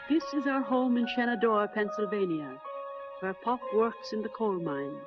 This is our home in Shenandoah, Pennsylvania, where Pop works in the coal mines.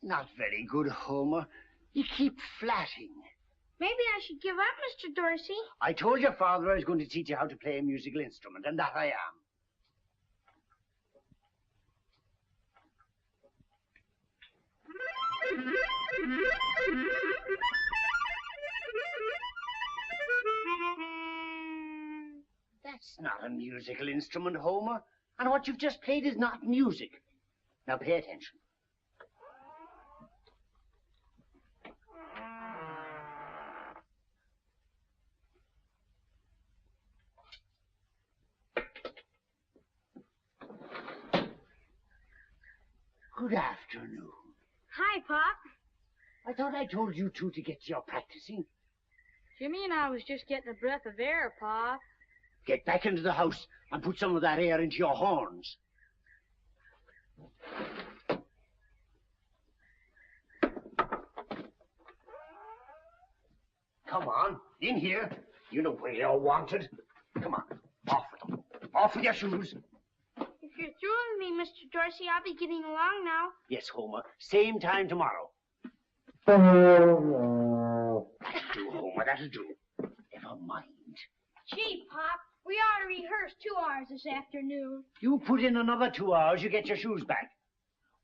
Not very good, Homer. You keep flatting. Maybe I should give up, Mr. Dorsey. I told your father I was going to teach you how to play a musical instrument, and that I am. That's not a musical instrument, Homer. And what you've just played is not music. Now pay attention. Good afternoon. Hi, Pop. I thought I told you two to get to your practicing. Jimmy and I was just getting a breath of air, Pop. Get back into the house and put some of that air into your horns. Come on, in here. You know where you're wanted. Come on, off with them. Off with your shoes. If you're through with me, Mr. Dorsey, I'll be getting along now. Yes, Homer. Same time tomorrow. That'll do, Homer, that'll do. Never mind. Gee, Pop, we ought to rehearse 2 hours this afternoon. You put in another 2 hours, you get your shoes back.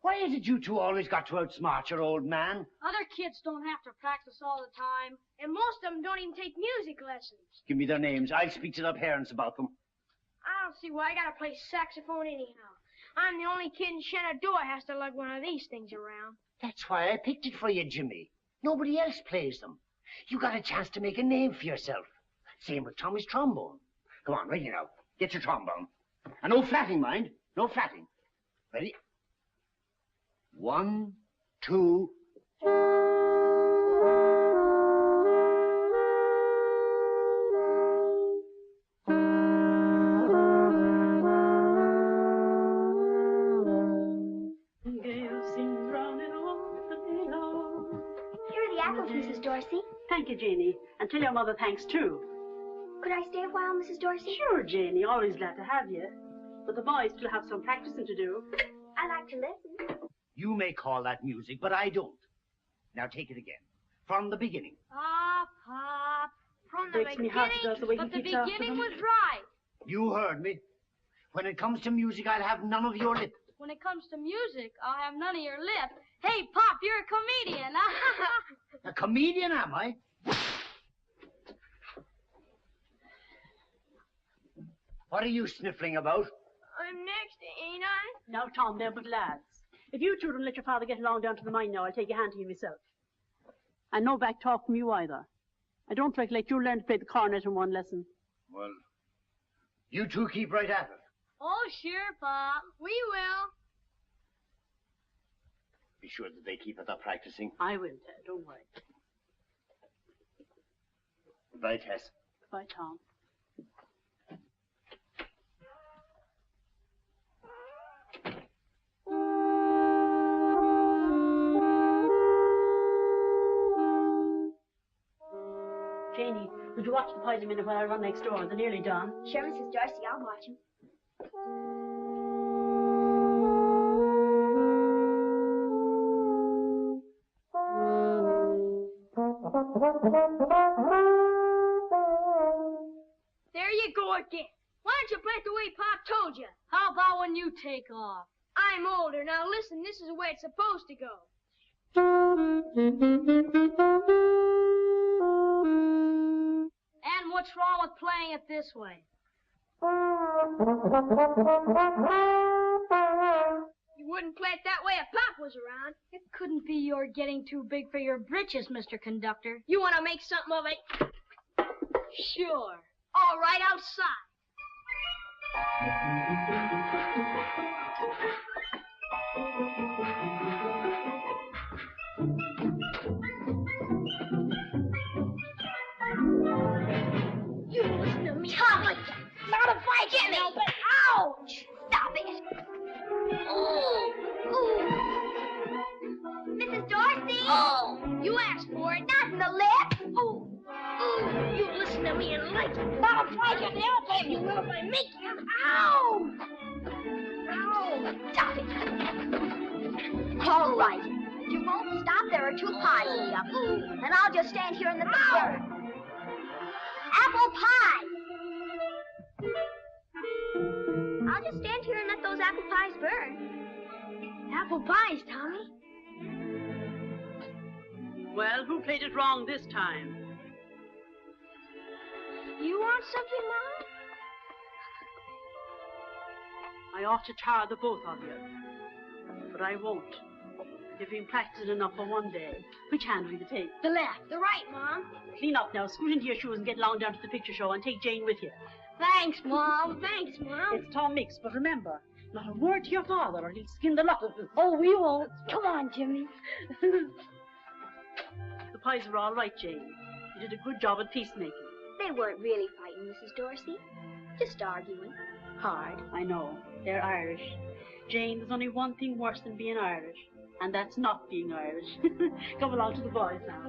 Why is it you two always got to outsmart your old man? Other kids don't have to practice all the time, and most of them don't even take music lessons. Give me their names. I'll speak to their parents about them. I don't see why I gotta play saxophone anyhow. I'm the only kid in Shenandoah has to lug one of these things around. That's why I picked it for you, Jimmy. Nobody else plays them. You got a chance to make a name for yourself. Same with Tommy's trombone. Come on, ready now. Get your trombone. And no flatting, mind. No flatting. Ready? 1, 2... Mrs. Dorsey. Thank you, Janie. And tell your mother thanks, too. Could I stay a while, Mrs. Dorsey? Sure, Janie. Always glad to have you. But the boys still have some practicing to do. I like to listen. You may call that music, but I don't. Now take it again. From the beginning. Ah, Pop. From the Breaks me heart he does the way beginning, but he the keeps after beginning them. was right. You heard me. When it comes to music, I'll have none of your lip. When it comes to music, I'll have none of your lip. Hey, Pop, you're a comedian. A comedian, am I? What are you sniffling about? I'm next, ain't I? Now, Tom, they're but lads. If you two don't let your father get along down to the mine now, I'll take a hand to you myself. And no back talk from you either. I don't recollect you learn to play the cornet in one lesson. Well, you two keep right at it. Oh, sure, Pop. We will. Be sure that they keep at their practicing. I will, Ted. Don't worry. Goodbye, Tess. Goodbye, Tom. Janie, would you watch the pies a minute while I run next door? They're nearly done. Sure, Mrs. Dorsey, I'll watch him. There you go again. Why don't you play it the way Pop told you? How about when you take off? I'm older. Now listen, this is the way it's supposed to go. And what's wrong with playing it this way? You wouldn't play it that way if Pop was around. It couldn't be you're getting too big for your britches, Mr. Conductor. You want to make something of it? Sure. All right, outside. You listen to me. Tommy! Not a fight, get me! But ouch! Stop it! Oh! Ooh! Mrs. Dorsey! Oh! You asked for it, not in the lip! Oh! Ooh! You listen to me and like it. Not a fight, get me! I'll tell you will if I make you. Ow! Ow! Stop it! All right. If you won't stop, there are 2 pies in the oven. And I'll just stand here in the midst. Apple pie! I'll just stand here and let those apple pies burn. Apple pies, Tommy. Well, who played it wrong this time? You want something, Mom? I ought to tar the both of you. But I won't. You've been practicing enough for one day. Which hand will you take? The left. The right, Mom. Clean up now, scoot into your shoes and get along down to the picture show and take Jane with you. Thanks, Mom. Thanks, Mom. It's Tom Mix, but remember, not a word to your father or he'll skin the lot of us. Oh, we won't. Come on, Jimmy. The pies are all right, Jane. You did a good job at peacemaking. They weren't really fighting, Mrs. Dorsey. Just arguing. Hard, I know. They're Irish. Jane, there's only one thing worse than being Irish, and that's not being Irish. Come along to the boys now.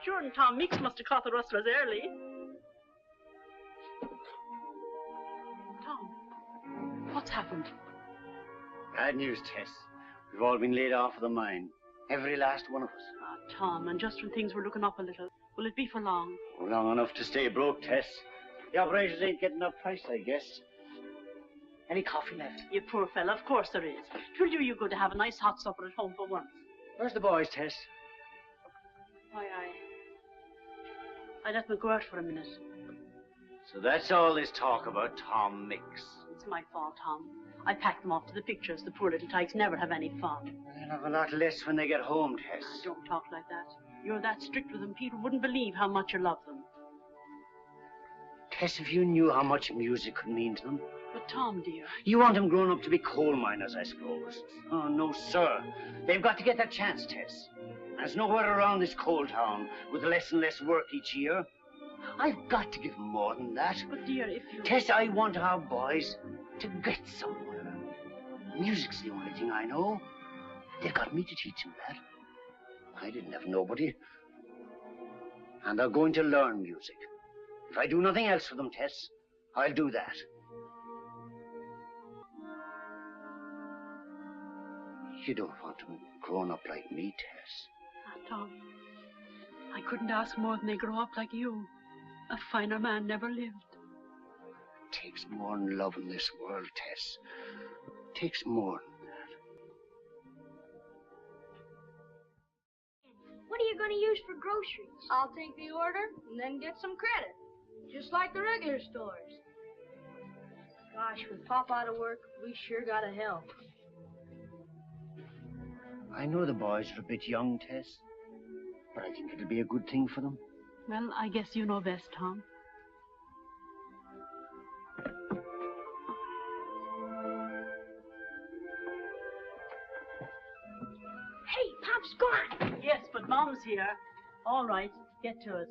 Sure, and Tom Meeks must have caught the rustlers early. Tom, what's happened? Bad news, Tess. We've all been laid off of the mine. Every last one of us. Ah, Tom, and just when things were looking up a little, will it be for long? Oh, long enough to stay broke, Tess. The operators ain't getting up price, I guess. Any coffee left? You poor fella, of course there is. 'Twill do you good to have a nice hot supper at home for once. Where's the boys, Tess? Why, I let them go out for a minute. So that's all this talk about Tom Mix. It's my fault, Tom. I packed them off to the pictures. The poor little tykes never have any fun. They'll have a lot less when they get home, Tess. Don't talk like that. You're that strict with them, people wouldn't believe how much you love them. Tess, if you knew how much music could mean to them. But Tom, dear. You want them grown up to be coal miners, I suppose. Oh, no, sir. They've got to get that chance, Tess. There's nowhere around this coal town with less and less work each year. I've got to give them more than that. But dear, if you... Tess, I want our boys to get somewhere. Music's the only thing I know. They've got me to teach them that. I didn't have nobody. And they're going to learn music. If I do nothing else for them, Tess, I'll do that. You don't want them grown up like me, Tess. Tom, I couldn't ask more than they grow up like you. A finer man never lived. It takes more than love in this world, Tess. It takes more than that. What are you going to use for groceries? I'll take the order and then get some credit. Just like the regular stores. Gosh, with Pop out of work, we sure gotta help. I know the boys are a bit young, Tess, but I think it'll be a good thing for them. Well, I guess you know best, Tom. Hey, Pop's gone. Yes, but Mom's here. All right, get to it.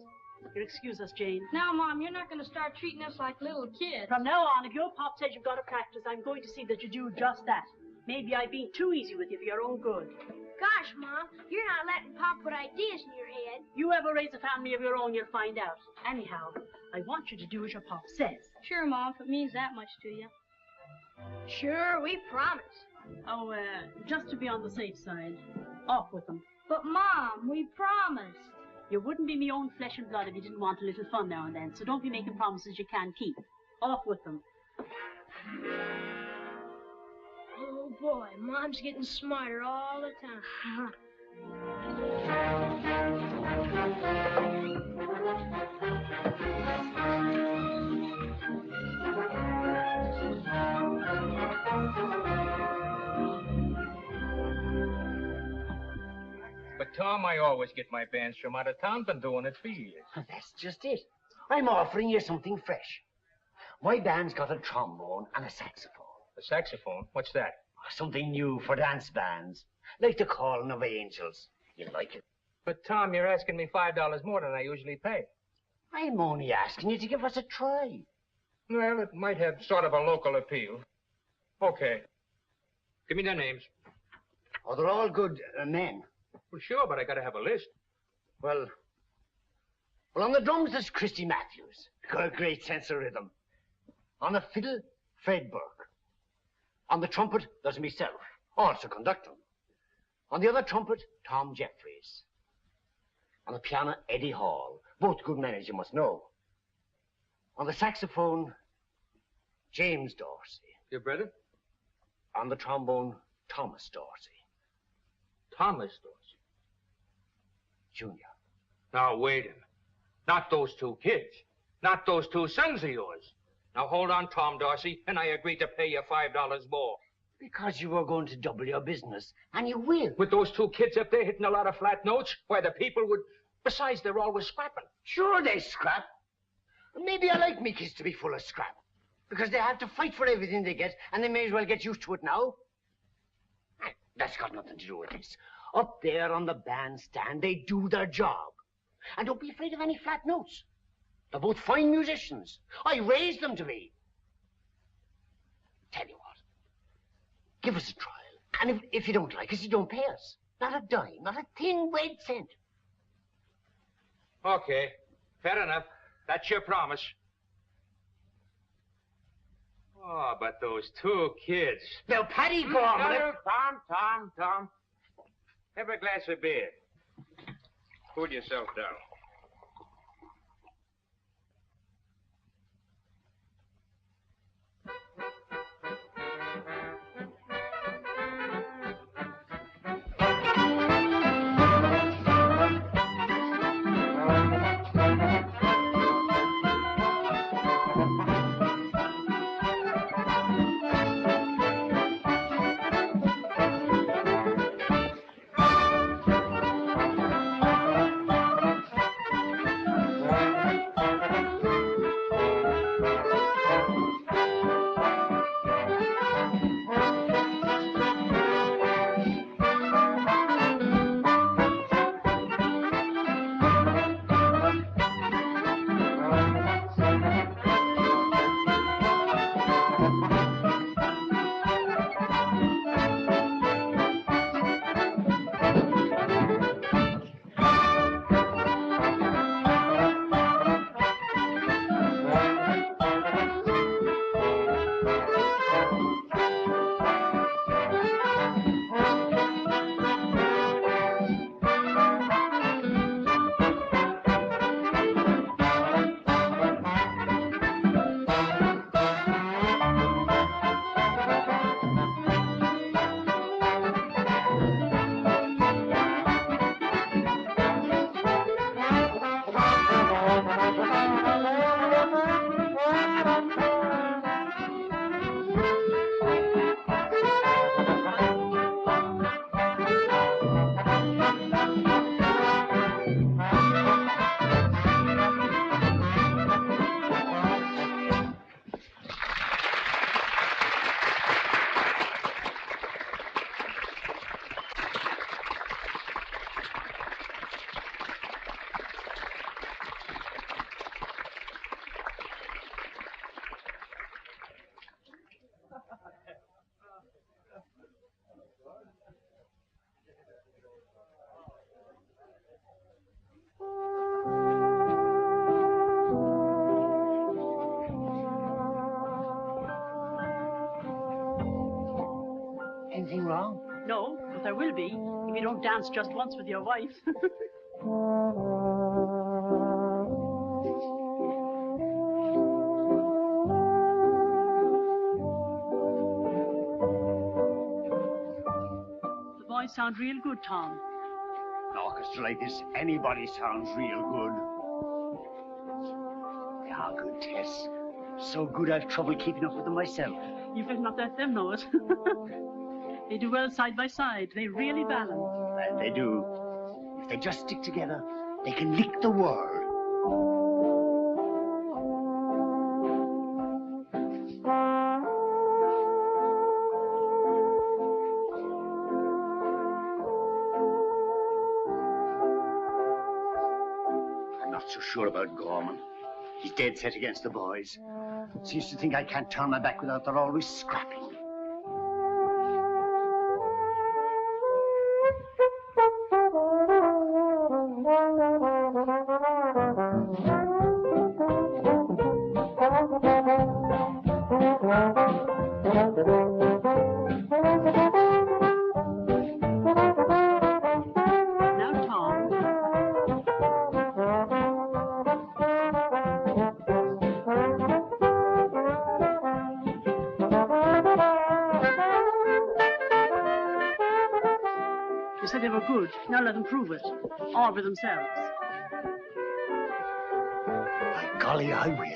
You'll excuse us, Jane. Now, Mom, you're not gonna start treating us like little kids. From now on, if your Pop says you've got to practice, I'm going to see that you do just that. Maybe I've been too easy with you for your own good. Gosh, Mom, you're not letting Pop put ideas in your head. You ever raise a family of your own, you'll find out. Anyhow, I want you to do as your Pop says. Sure, Mom, if it means that much to you. Sure, we promise. Oh, just to be on the safe side. Off with them. But, Mom, we promised. You wouldn't be me own flesh and blood if you didn't want a little fun now and then, so don't be making promises you can't keep. Off with them. Oh, boy, Mom's getting smarter all the time. But, Tom, I always get my bands from out of town. Been doing it for years. That's just it. I'm offering you something fresh. My band's got a trombone and a saxophone. A saxophone? What's that? Something new for dance bands, like the Calling of Angels. You like it? But, Tom, you're asking me $5 more than I usually pay. I'm only asking you to give us a try. Well, it might have sort of a local appeal. Okay. Give me their names. Oh, they're all good men. Well, sure, but I gotta have a list. Well, on the drums, there's Christy Matthews. Got a great sense of rhythm. On the fiddle, Fred Burke. On the trumpet, there's myself, also conductor. On the other trumpet, Tom Jeffries. On the piano, Eddie Hall. Both good men, as you must know. On the saxophone, James Dorsey. Your brother? On the trombone, Thomas Dorsey. Thomas Dorsey. Junior. Now, wait a minute. Not those two kids. Not those two sons of yours. Now, hold on, Tom Dorsey, and I agree to pay you $5 more. Because you were going to double your business, and you will. With those two kids up there hitting a lot of flat notes, why, the people would... Besides, they're always scrapping. Sure, they scrap. Maybe I like me kids to be full of scrap. Because they have to fight for everything they get, and they may as well get used to it now. That's got nothing to do with this. Up there on the bandstand, they do their job. And don't be afraid of any flat notes. They're both fine musicians. I raised them to be. Tell you what. Give us a trial. And if you don't like us, you don't pay us. Not a dime, not a thin red cent. Okay, fair enough. That's your promise. Oh, but those two kids. Now, Paddy, go on. Tom. Have a glass of beer. Cool yourself down. Anything wrong? No, but there will be if you don't dance just once with your wife. sound real good, Tom. An orchestra like this, anybody sounds real good. They are good, Tess. So good I've trouble keeping up with them myself. You better not let them know it. They do well side by side. They really balance. Well, they do. If they just stick together, they can lick the world. I'm not so sure about Gorman. He's dead set against the boys. Seems to think I can't turn my back without they're always scrapping. They were good. Now let them prove it. All for themselves. By golly, I will.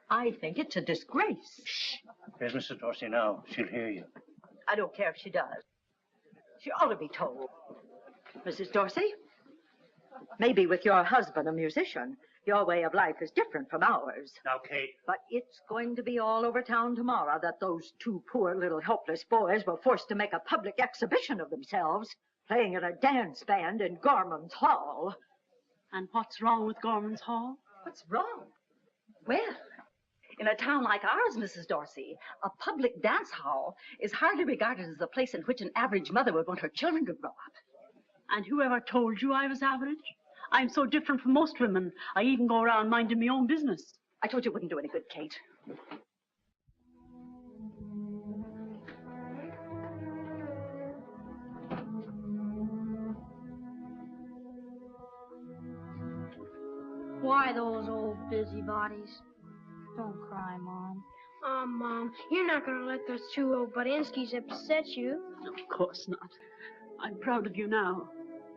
I think it's a disgrace. Shh. There's Mrs. Dorsey now. She'll hear you. I don't care if she does. She ought to be told. Mrs. Dorsey, maybe with your husband a musician, your way of life is different from ours. Now, Kate. But it's going to be all over town tomorrow that those two poor little helpless boys were forced to make a public exhibition of themselves, playing in a dance band in Gorman's Hall. And what's wrong with Gorman's Hall? What's wrong? Well, in a town like ours, Mrs. Dorsey, a public dance hall is hardly regarded as a place in which an average mother would want her children to grow up. And whoever told you I was average? I'm so different from most women. I even go around minding my own business. I told you it wouldn't do any good, Kate. Why those old busybodies? Don't cry, Mom. Mom, you're not going to let those two old Budinskis upset you. Of course not. I'm proud of you now.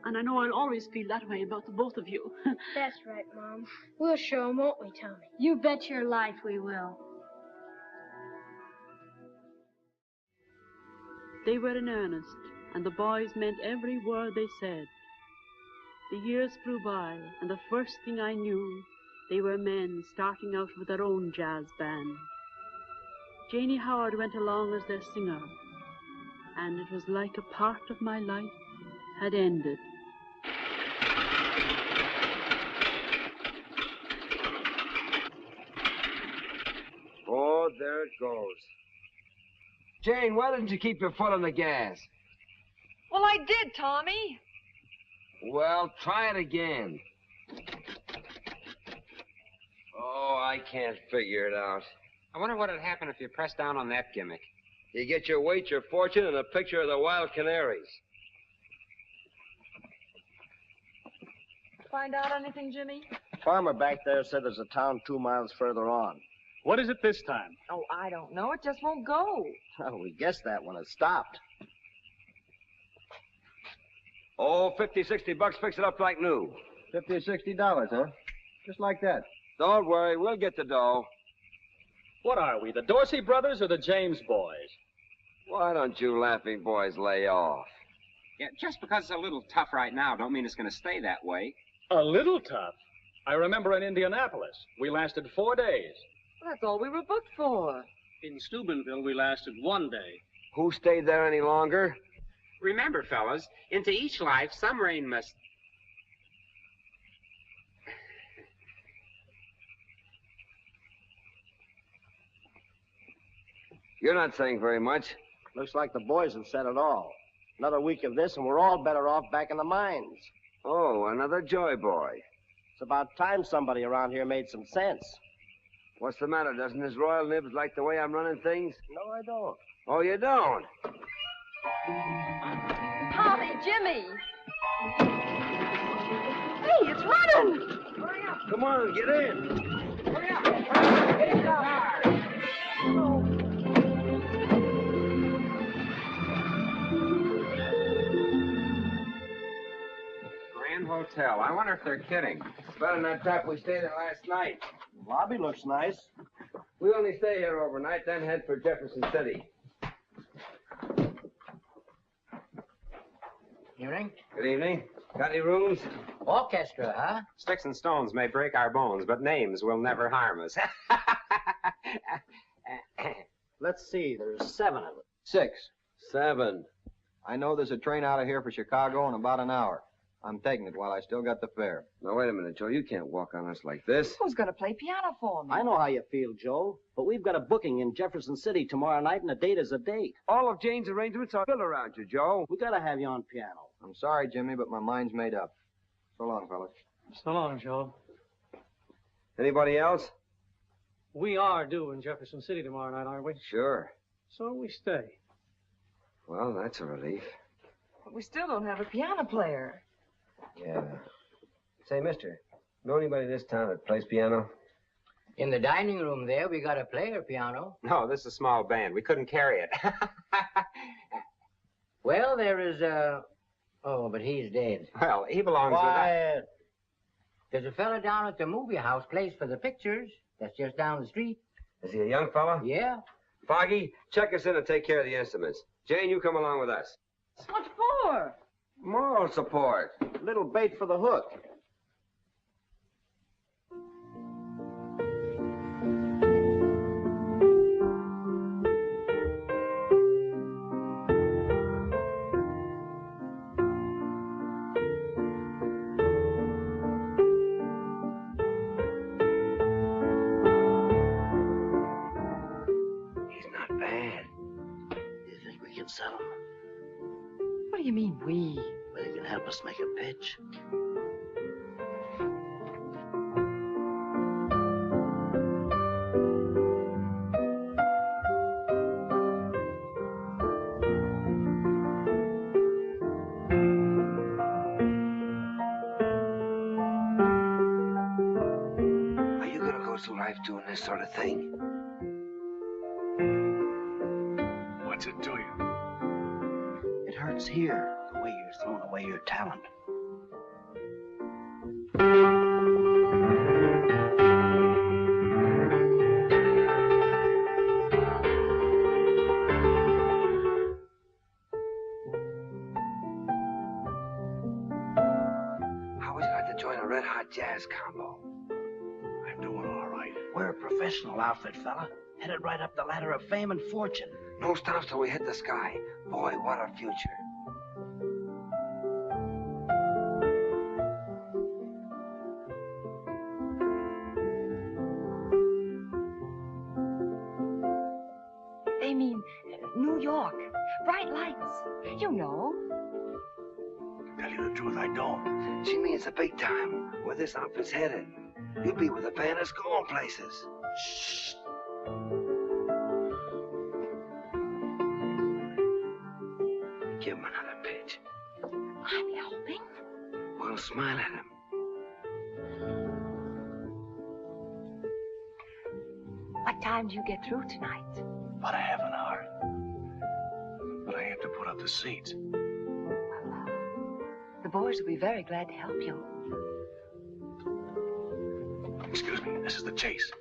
And I know I'll always feel that way about the both of you. That's right, Mom. We'll show them, won't we, Tommy? You bet your life we will. They were in earnest, and the boys meant every word they said. The years flew by, and the first thing I knew, they were men starting out with their own jazz band. Janie Howard went along as their singer, and it was like a part of my life had ended. Oh, there it goes. Jane, why didn't you keep your foot on the gas? Well, I did, Tommy. Well, try it again. Oh, I can't figure it out. I wonder what'd happen if you pressed down on that gimmick. You get your weight, your fortune, and a picture of the wild canaries. Find out anything, Jimmy? Farmer back there said there's a town 2 miles further on. What is it this time? Oh, I don't know. It just won't go. Well, we guessed that when it stopped. Oh, 50, 60 bucks, fix it up like new. $50 or $60, huh? Just like that. Don't worry, we'll get the dough. What are we, the Dorsey brothers or the James boys? Why don't you laughing boys lay off? Yeah, just because it's a little tough right now don't mean it's going to stay that way. A little tough? I remember in Indianapolis, we lasted 4 days. Well, that's all we were booked for. In Steubenville, we lasted 1 day. Who stayed there any longer? Remember, fellas, into each life, some rain must... You're not saying very much. Looks like the boys have said it all. Another week of this, and we're all better off back in the mines. Oh, another joy boy. It's about time somebody around here made some sense. What's the matter? Doesn't his royal nibs like the way I'm running things? No, I don't. Oh, you don't? Tommy, Jimmy. Hey, it's running. Hurry up. Come on, get in. Hurry up. Get up. Grand Hotel. I wonder if they're kidding. It's better than that trap we stayed in last night. The lobby looks nice. We only stay here overnight, then head for Jefferson City. Evening. Good evening. Got any rooms? Orchestra, huh? Sticks and stones may break our bones, but names will never harm us. Let's see, there's 7 of them. 6. 7. I know there's a train out of here for Chicago in about an hour. I'm taking it while I still got the fare. Now, wait a minute, Joe. You can't walk on us like this. Who's going to play piano for me? I know how you feel, Joe, but we've got a booking in Jefferson City tomorrow night, and a date is a date. All of Jane's arrangements are built around you, Joe. We gotta have you on piano. I'm sorry, Jimmy, but my mind's made up. So long, fellas. So long, Joe. Anybody else? We are due in Jefferson City tomorrow night, aren't we? Sure. So we stay. Well, that's a relief. But we still don't have a piano player. Yeah. Say, mister, know anybody in this town that plays piano? In the dining room there, we got a player piano. No, this is a small band. We couldn't carry it. Well, there is oh, but he's dead. Well, he belongs Quiet. There's a fella down at the movie house, plays for the pictures. That's just down the street. Is he a young fella? Yeah. Foggy, check us in and take care of the instruments. Jane, you come along with us. What for? Moral support. Little bait for the hook. He's not bad. You think we can sell him? What do you mean, we? Well, he can help us make a pitch. Are you gonna go through life doing this sort of thing? What's it to you? It hurts here, the way you're throwing away your talent. How would you like to join a red-hot jazz combo? I'm doing all right. We're a professional outfit, fella. Headed right up the ladder of fame and fortune. No stops till we hit the sky. Boy, what a future. They mean New York. Bright lights. You know. Tell you the truth, I don't. She means the big time, where this outfit's headed. You'll be with a band that's going places. Shh. Give him another pitch. I'm helping. Well, smile at him. What time do you get through tonight? About a half an hour. But I have to put up the seats. The boys will be very glad to help you. Excuse me, this is the chase.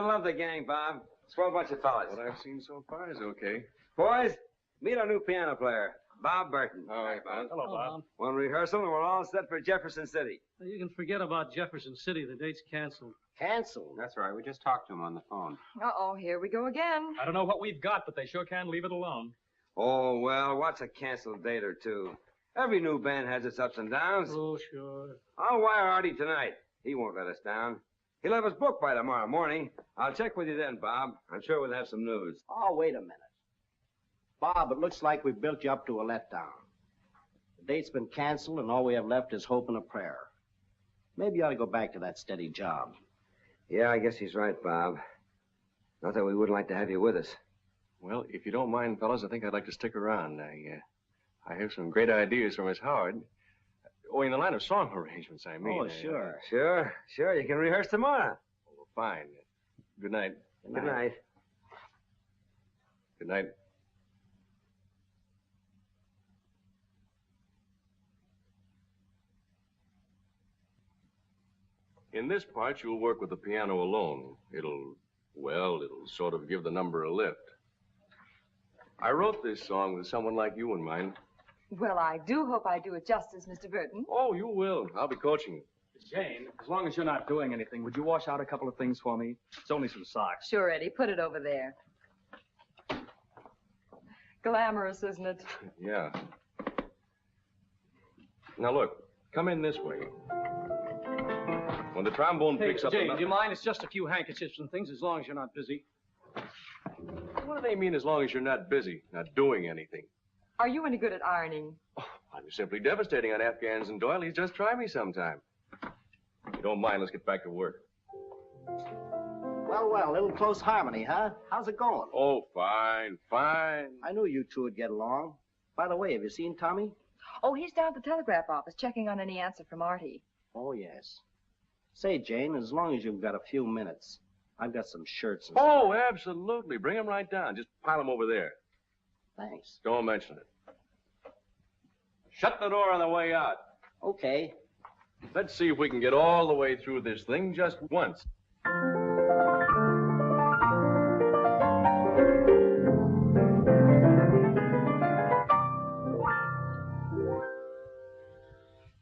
You'll love the gang, Bob. Swell bunch of fellas. What I've seen so far is okay. Boys, meet our new piano player, Bob Burton. All right, Bob. Hello, Bob. One rehearsal and we're all set for Jefferson City. You can forget about Jefferson City. The date's canceled. Canceled? That's right. We just talked to him on the phone. Uh-oh, here we go again. I don't know what we've got, but they sure can't leave it alone. Oh, well, what's a canceled date or two? Every new band has its ups and downs. Oh, sure. I'll wire Artie tonight. He won't let us down. He'll have his book by tomorrow morning. I'll check with you then, Bob. I'm sure we'll have some news. Oh, wait a minute. Bob, it looks like we built you up to a letdown. The date's been canceled, and all we have left is hope and a prayer. Maybe you ought to go back to that steady job. Yeah, I guess he's right, Bob. Not that we wouldn't like to have you with us. Well, if you don't mind, fellas, I think I'd like to stick around. I have some great ideas for Miss Howard. Oh, in the line of song arrangements, I mean. Oh, sure. Sure. You can rehearse tomorrow. Oh, fine. Good night. Good night. Good night. In this part, you'll work with the piano alone. It'll sort of give the number a lift. I wrote this song with someone like you in mind. Well, I do hope I do it justice, Mr. Burton. Oh, you will. I'll be coaching you. Jane, as long as you're not doing anything, would you wash out a couple of things for me? It's only some socks. Sure, Eddie. Put it over there. Glamorous, isn't it? Yeah. Now, look. Come in this way. When the trombone picks up... Jane, do you mind? It's just a few handkerchiefs and things, as long as you're not busy. What do they mean as long as you're not busy, not doing anything? Are you any good at ironing? Oh, I'm simply devastating on Afghans and doilies. Just try me sometime. If you don't mind, let's get back to work. Well, little close harmony, huh? How's it going? Oh, fine. I knew you two would get along. By the way, have you seen Tommy? Oh, he's down at the telegraph office checking on any answer from Artie. Oh, yes. Say, Jane, as long as you've got a few minutes, I've got some shirts and Oh, absolutely. Bring them right down. Just pile them over there. Thanks. Don't mention it. Shut the door on the way out. Okay. Let's see if we can get all the way through this thing just once.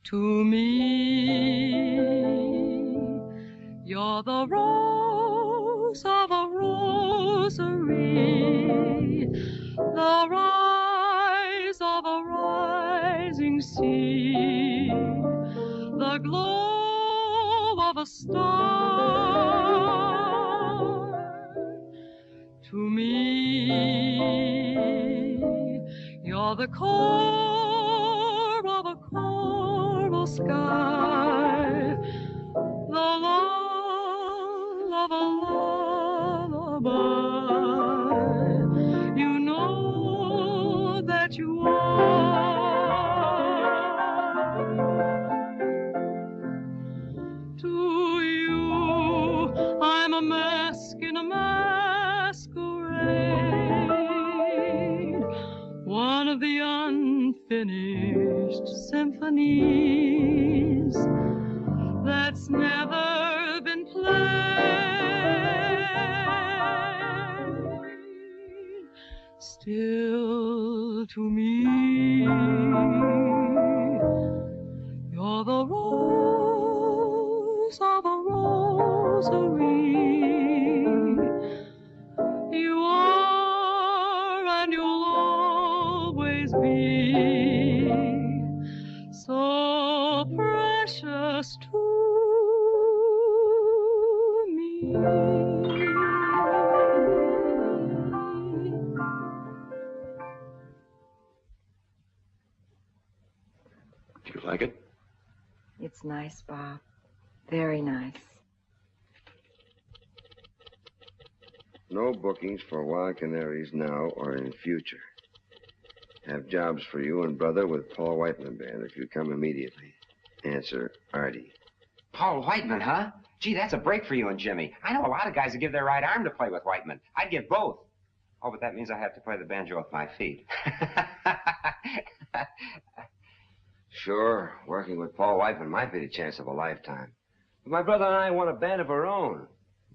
To me, you're the rose of a rosary, the rise of a rising sea, the glow of a star. To me, you're the core of a coral sky, the lull of a lullaby. You know that you are. To you, I'm a mask in a masquerade, one of the unfinished symphonies that's never been played. Still, to me, you're the rose of a rosary. You are, and you'll always be, so precious to me. Do you like it? It's nice, Bob. Very nice. No bookings for Wild Canaries now or in future. Have jobs for you and brother with Paul Whiteman Band if you come immediately. Answer, Artie. Paul Whiteman, huh? Gee, that's a break for you and Jimmy. I know a lot of guys that give their right arm to play with Whiteman. I'd give both. Oh, but that means I have to play the banjo with my feet. Sure, working with Paul Whiteman might be the chance of a lifetime. But my brother and I want a band of our own.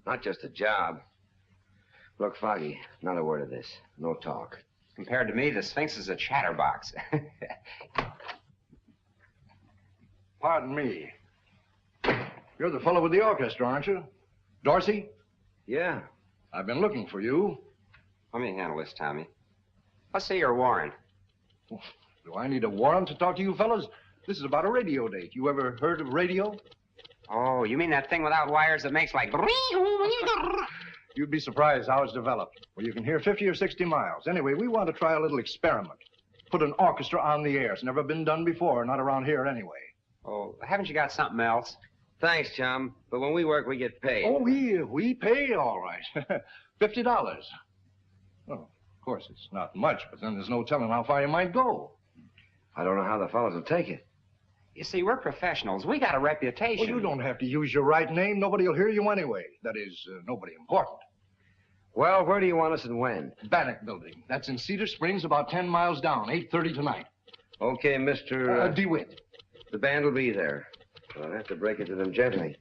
not just a job. Look, Foggy, not a word of this. No talk. Compared to me, the Sphinx is a chatterbox. Pardon me. You're the fellow with the orchestra, aren't you? Dorsey? Yeah. I've been looking for you. Let me handle this, Tommy. Let's see your warrant. Do I need a warrant to talk to you fellas? This is about a radio date. You ever heard of radio? Oh, you mean that thing without wires that makes like... You'd be surprised how it's developed. Well, you can hear 50 or 60 miles. Anyway, we want to try a little experiment. Put an orchestra on the air. It's never been done before, not around here anyway. Oh, haven't you got something else? Thanks, chum. But when we work, we get paid. Oh, we pay all right. $50. Well, of course, it's not much, but then there's no telling how far you might go. I don't know how the fellas will take it. You see, we're professionals. We got a reputation. Well, you don't have to use your right name. Nobody will hear you anyway. That is, nobody important. Well, where do you want us and when? Bannock Building. That's in Cedar Springs, about 10 miles down, 8:30 tonight. Okay, Mr. DeWitt. The band will be there. But I'll have to break it to them gently.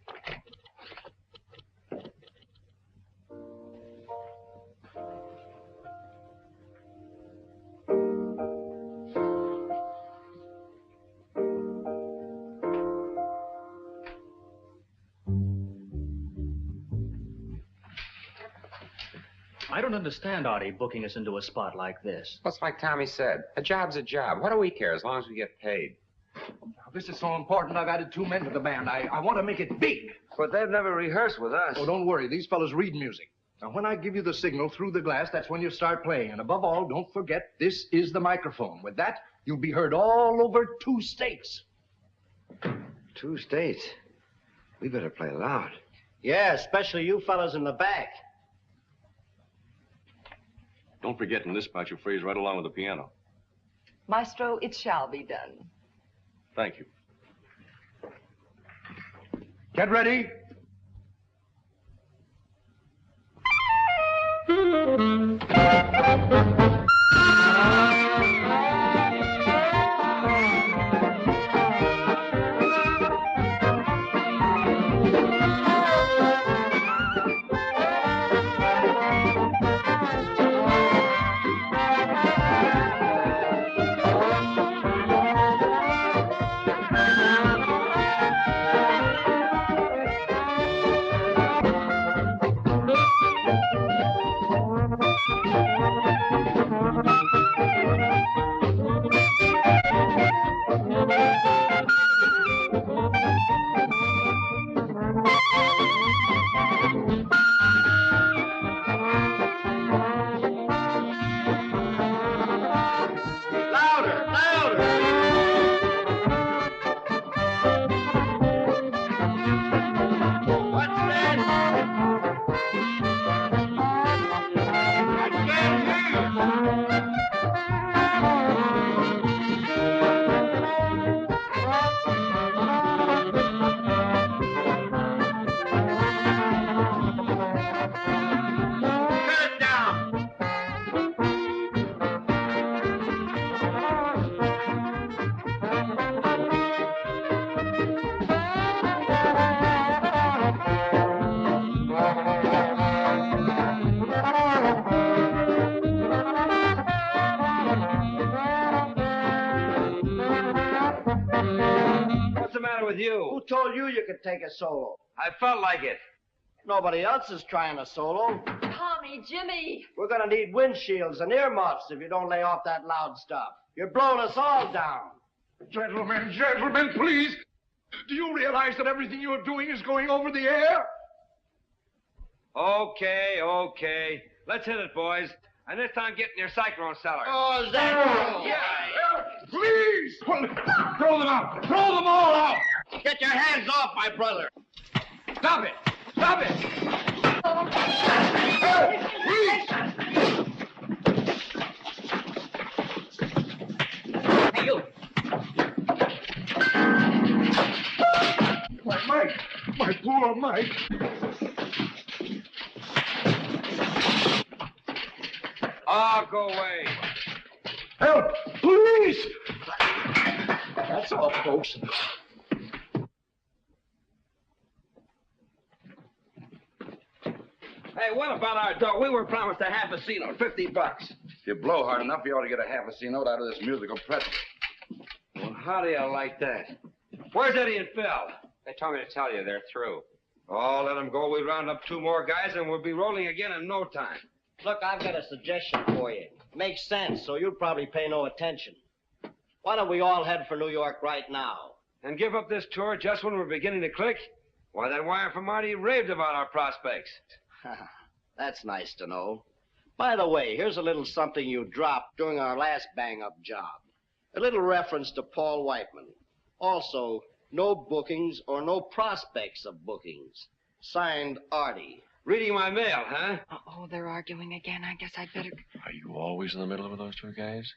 I don't understand Artie booking us into a spot like this. Well, it's like Tommy said. A job's a job. What do we care as long as we get paid? This is so important, I've added 2 men to the band. I want to make it big. But they've never rehearsed with us. Oh, don't worry. These fellows read music. Now, when I give you the signal through the glass, that's when you start playing. And above all, don't forget, this is the microphone. With that, you'll be heard all over 2 states. 2 states? We better play loud. Yeah, especially you fellas in the back. Don't forget, in this part, you phrase right along with the piano. Maestro, it shall be done. Thank you. Get ready. Who told you you could take a solo? I felt like it. Nobody else is trying a solo. Tommy, Jimmy. We're gonna need windshields and earmuffs if you don't lay off that loud stuff. You're blowing us all down. Gentlemen, please. Do you realize that everything you're doing is going over the air? Okay. Let's hit it, boys. And this time, get in your cyclone cellar. Oh, is that? Yeah. Please! Throw them out! Throw them all out! Get your hands off my brother! Stop it! Stop it! Hey, please! Hey, you! My Mike! My poor Mike! Oh, go away. Help! Please! That's all, folks. Hey, what about our dough? We were promised a half a C note, $50. If you blow hard enough, you ought to get a half a C note out of this musical pretzel. Well, how do you like that? Where's Eddie and Phil? They told me to tell you they're through. Oh, let them go. We round up 2 more guys, and we'll be rolling again in no time. Look, I've got a suggestion for you. Makes sense, so you'll probably pay no attention. Why don't we all head for New York right now? And give up this tour just when we're beginning to click? Why, that wire from Marty raved about our prospects. That's nice to know. By the way, here's a little something you dropped during our last bang-up job. A little reference to Paul Whiteman. Also, no bookings or no prospects of bookings. Signed, Artie. Reading my mail, huh? Uh-oh, they're arguing again. I guess I'd better... Are you always in the middle of those 2 guys?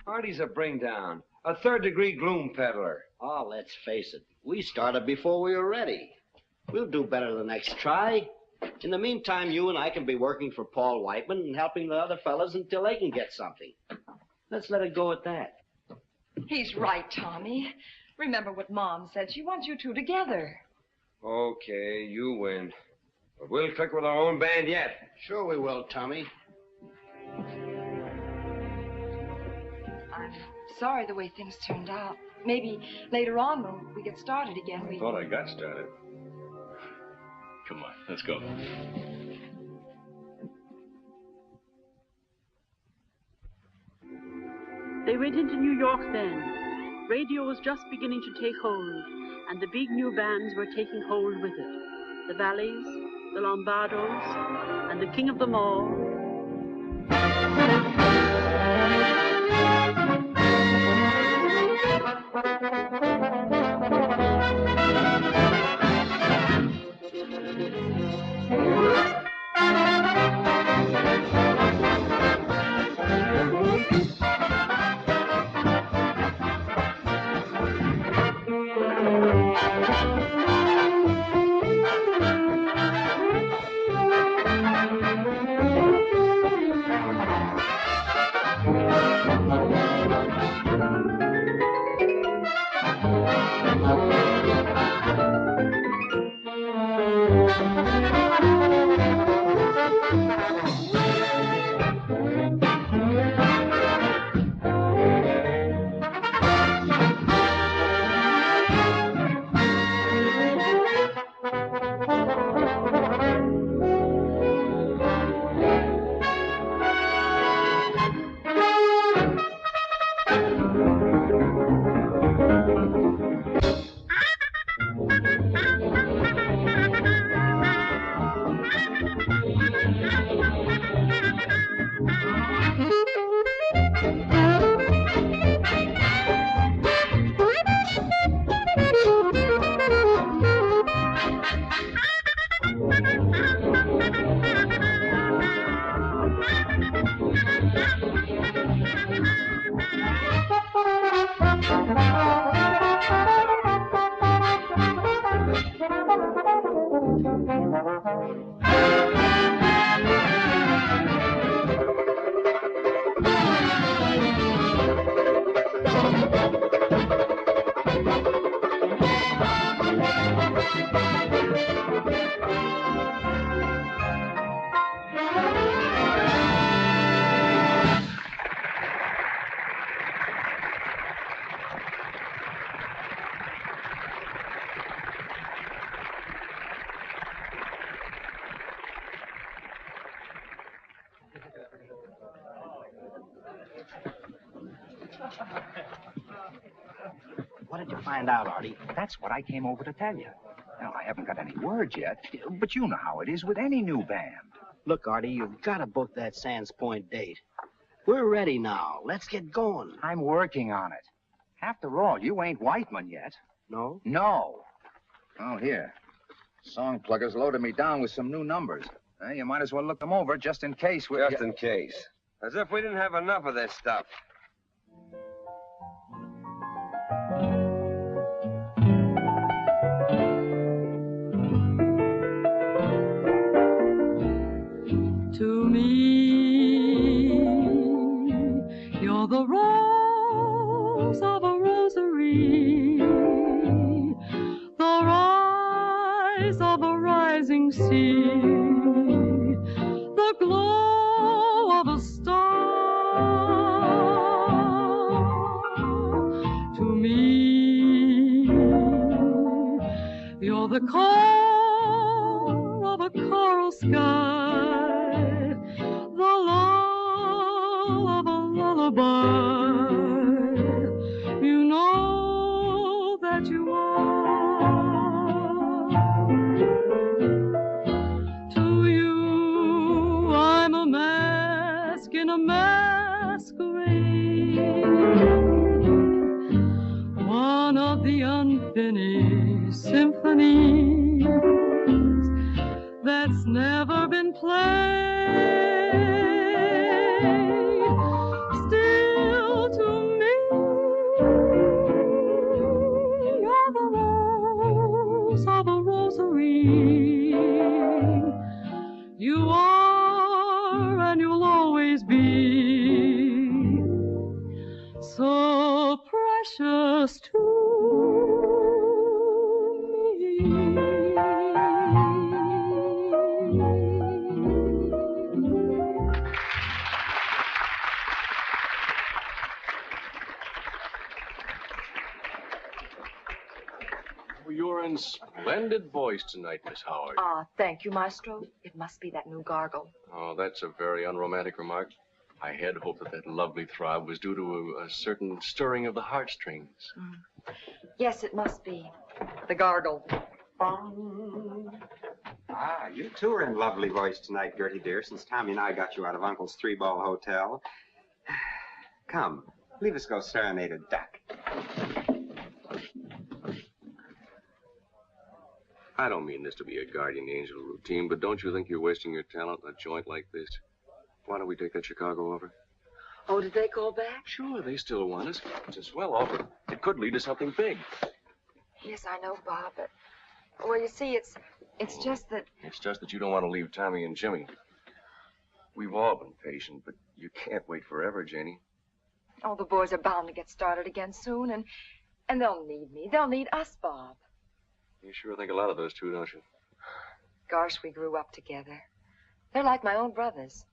Artie's a bring-down. A third-degree gloom peddler. Oh, let's face it. We started before we were ready. We'll do better the next try. In the meantime, you and I can be working for Paul Whiteman and helping the other fellas until they can get something. Let's let it go at that. He's right, Tommy. Remember what Mom said. She wants you two together. Okay, you win. But we'll click with our own band yet. Sure we will, Tommy. I'm sorry the way things turned out. Maybe later on when we get started again, we... Thought I got started. Come on, let's go. They went into New York then. Radio was just beginning to take hold, and the big new bands were taking hold with it. The Valleys, the Lombardos, and the king of them all, What did you find out, Artie? That's what I came over to tell you. Now, I haven't got any word yet, but you know how it is with any new band. Look, Artie, you've got to book that Sands Point date. We're ready now. Let's get going. I'm working on it. After all, you ain't Whiteman yet. No? No. Oh, here. Song Plugger's loaded me down with some new numbers. You might as well look them over just in case we... Just in case. As if we didn't have enough of this stuff. To me, you're the rose of a rosary, the rise of a rising sea. You're the call of a coral sky, the lull of a lullaby. You know that you are. To you, I'm a mask in a masquerade, one of the unfinished symphonies that's never been played. Still to me, you're the rose of a rosary. You are and you'll always be so precious to You're in splendid voice tonight, Miss Howard. Ah, thank you, Maestro. It must be that new gargle. Oh, that's a very unromantic remark. I had hoped that that lovely throb was due to a certain stirring of the heartstrings. Yes, it must be. The gargle. Ah, you too are in lovely voice tonight, Gertie dear, since Tommy and I got you out of Uncle's three-ball hotel. Come, leave us go serenade a duck. I don't mean this to be a guardian angel routine, but don't you think you're wasting your talent in a joint like this? Why don't we take that Chicago offer? Oh, did they call back? Sure, they still want us. It's a swell offer. It could lead to something big. Yes, I know, Bob, but... Well, you see, it's just that... It's just that you don't want to leave Tommy and Jimmy. We've all been patient, but you can't wait forever, Janie. Oh, the boys are bound to get started again soon, and they'll need me. They'll need us, Bob. You sure think a lot of those two, don't you? Gosh, we grew up together. They're like my own brothers.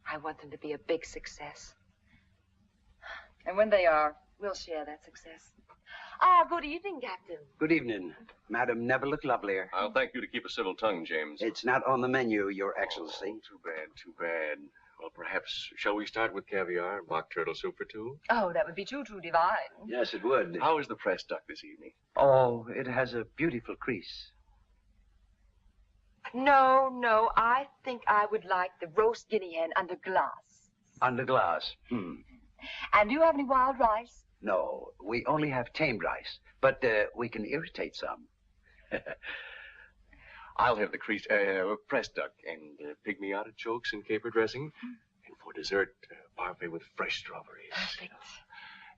I want them to be a big success. And when they are, we'll share that success. Ah, good evening, Captain. Good evening. Madam never looked lovelier. I'll thank you to keep a civil tongue, James. It's not on the menu, Your Excellency. Oh, too bad, too bad. Well, perhaps, shall we start with caviar, mock turtle soup for two? Oh, that would be too divine. Yes, it would. How is the pressed duck this evening? Oh, it has a beautiful crease. No, I think I would like the roast guinea hen under glass. Under glass. And do you have any wild rice? No, we only have tamed rice, but we can irritate some. I'll have the creased, pressed duck and pygmy artichokes and caper dressing. And for dessert, parfait with fresh strawberries. Perfect.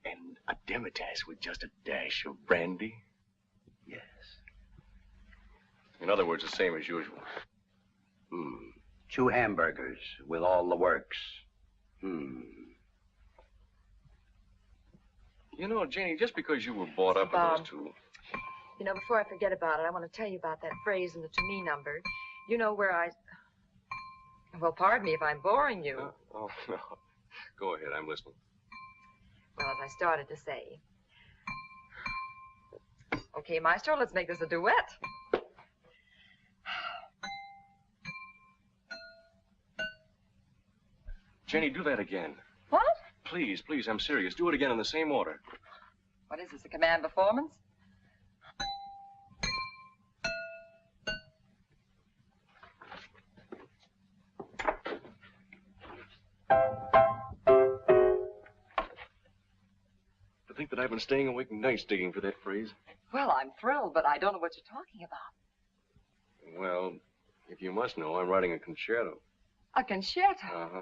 And a demitasse with just a dash of brandy. Yes. In other words, the same as usual. 2 hamburgers with all the works. You know, Janie, just because you were brought up with those two... You know, before I forget about it, I want to tell you about that phrase in the to me number. You know where I... Well, pardon me if I'm boring you. Oh, no. Go ahead, I'm listening. Well, as I started to say. Okay, Maestro, let's make this a duet. Jenny, do that again. What? Please, I'm serious. Do it again in the same order. What is this, a command performance? To think that I've been staying awake nights digging for that phrase. Well, I'm thrilled, but I don't know what you're talking about. Well, if you must know, I'm writing a concerto. A concerto? Uh-huh.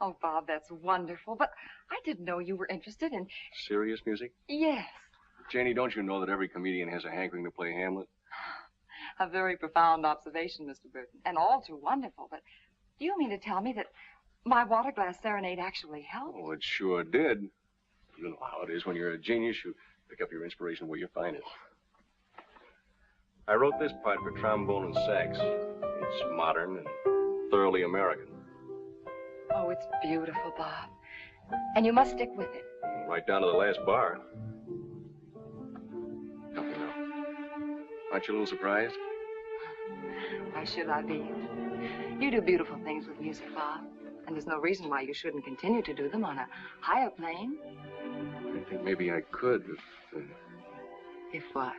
Oh, Bob, that's wonderful, but I didn't know you were interested in... Serious music? Yes. Janie, don't you know that every comedian has a hankering to play Hamlet? A very profound observation, Mr. Burton, and all too wonderful, but do you mean to tell me that my water glass serenade actually helped? Oh, it sure did. You know how it is when you're a genius, you pick up your inspiration where you find it. I wrote this part for trombone and sax. It's modern and thoroughly American. Oh, it's beautiful, Bob. And you must stick with it. Right down to the last bar. Aren't you a little surprised? Why should I be? You do beautiful things with music, Bob. And there's no reason why you shouldn't continue to do them on a higher plane. I think maybe I could If what?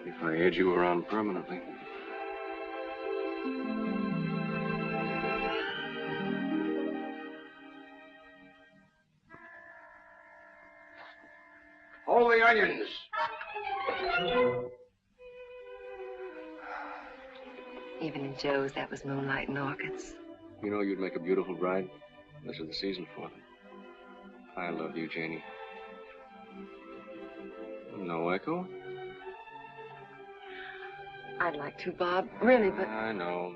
if I had you around permanently. Hold the onions. Even in Joe's, that was moonlight and orchids. You know you'd make a beautiful bride. This is the season for them. I love you, Janie. No echo? I'd like to, Bob. Really, but... I know.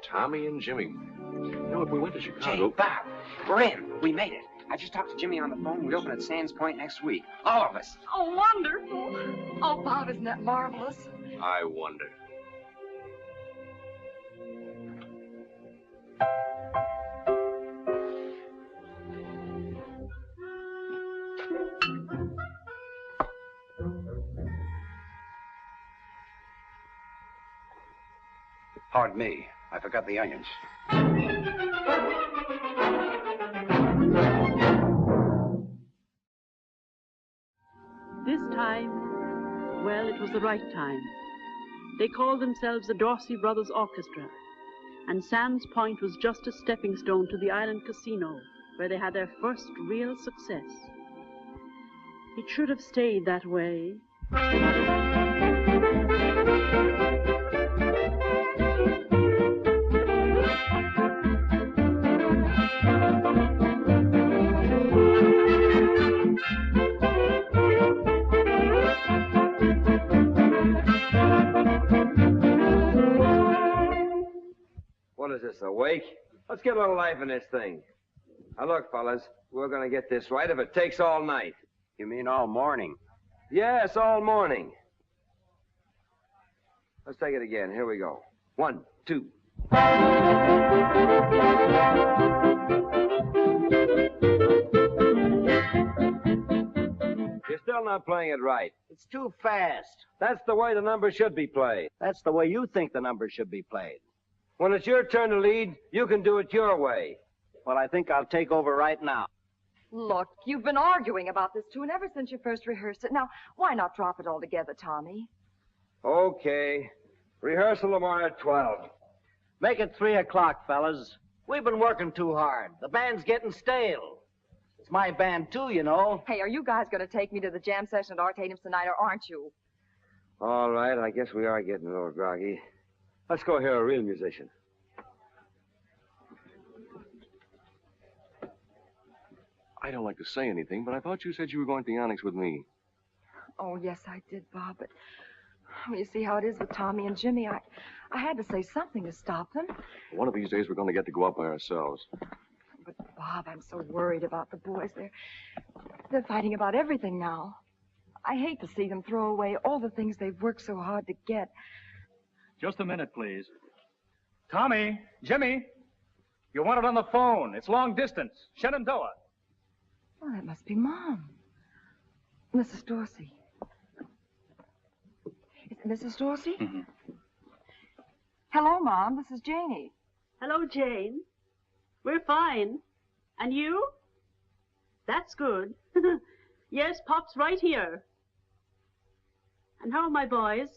Tommy and Jimmy. You know, if we went to Chicago... Hey, Bob, we're in. We made it. I just talked to Jimmy on the phone. We open at Sands Point next week. All of us. Oh, wonderful. Oh, Bob, isn't that marvelous? I wonder. Pardon me. I forgot the onions. This time, well, it was the right time. They called themselves the Dorsey Brothers Orchestra, and Sands Point was just a stepping stone to the island casino, where they had their first real success. It should have stayed that way. What is this, a wake? Let's get a little life in this thing. Now, look, fellas, we're going to get this right if it takes all night. You mean all morning? Yes, all morning. Let's take it again. Here we go. 1, 2. You're still not playing it right. It's too fast. That's the way the number should be played. That's the way you think the number should be played. When it's your turn to lead, you can do it your way. Well, I think I'll take over right now. Look, you've been arguing about this tune ever since you first rehearsed it. Now, why not drop it altogether, Tommy? Okay. Rehearsal tomorrow at 12. Make it 3 o'clock, fellas. We've been working too hard. The band's getting stale. It's my band, too, you know. Hey, are you guys going to take me to the jam session at Artatum's tonight, or aren't you? All right, I guess we are getting a little groggy. Let's go hear a real musician. I don't like to say anything, but I thought you said you were going to the Onyx with me. Oh, yes, I did, Bob, but well, you see how it is with Tommy and Jimmy. I had to say something to stop them. One of these days, we're going to get to go out by ourselves. But, Bob, I'm so worried about the boys. They're fighting about everything now. I hate to see them throw away all the things they've worked so hard to get. Just a minute, please. Tommy, Jimmy, you want it on the phone. It's long distance. Shenandoah. Oh, that must be Mom. Mrs. Dorsey. Is it Mrs. Dorsey? Mm-hmm. Hello, Mom. This is Janie. Hello, Jane. We're fine. And you? That's good. Yes, Pop's right here. And how are my boys?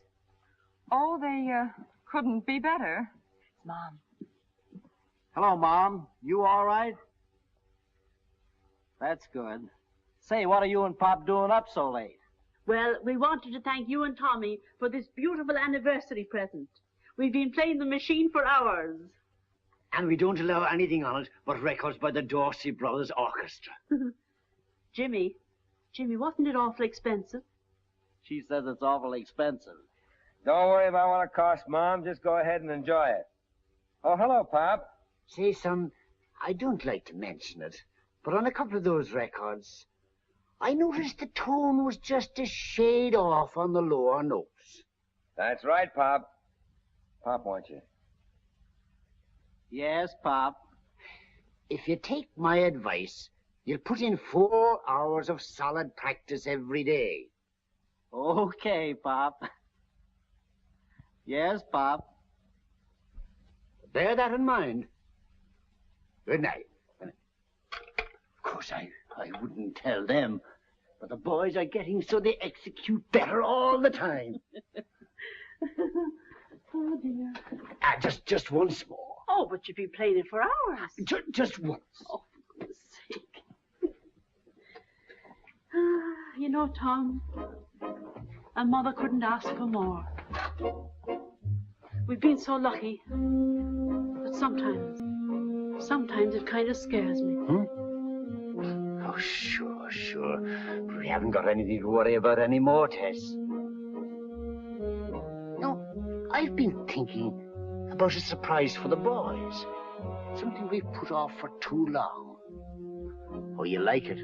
Oh, they couldn't be better. It's Mom. Hello, Mom. You all right? That's good. Say, what are you and Pop doing up so late? Well, we wanted to thank you and Tommy for this beautiful anniversary present. We've been playing the machine for hours. And we don't allow anything on it but records by the Dorsey Brothers Orchestra. Jimmy, wasn't it awful expensive? She says it's awful expensive. Don't worry about what it costs, Mom. Just go ahead and enjoy it. Oh, hello, Pop. Say, son, I don't like to mention it, but on a couple of those records, I noticed the tone was just a shade off on the lower notes. That's right, Pop. Pop wants you. Yes, Pop. If you take my advice, you'll put in 4 hours of solid practice every day. Okay, Pop. Yes, Pop. Bear that in mind. Good night. Of course, I wouldn't tell them, but the boys are getting so they execute better all the time. Oh, dear. Just once more. Oh, but you've been playing it for hours. Just once. Oh, for goodness sake. You know, Tom, and Mother couldn't ask for more. We've been so lucky, but sometimes it kind of scares me. Oh, sure. But we haven't got anything to worry about anymore, Tess. No, I've been thinking about a surprise for the boys. Something we've put off for too long. Oh, you like it?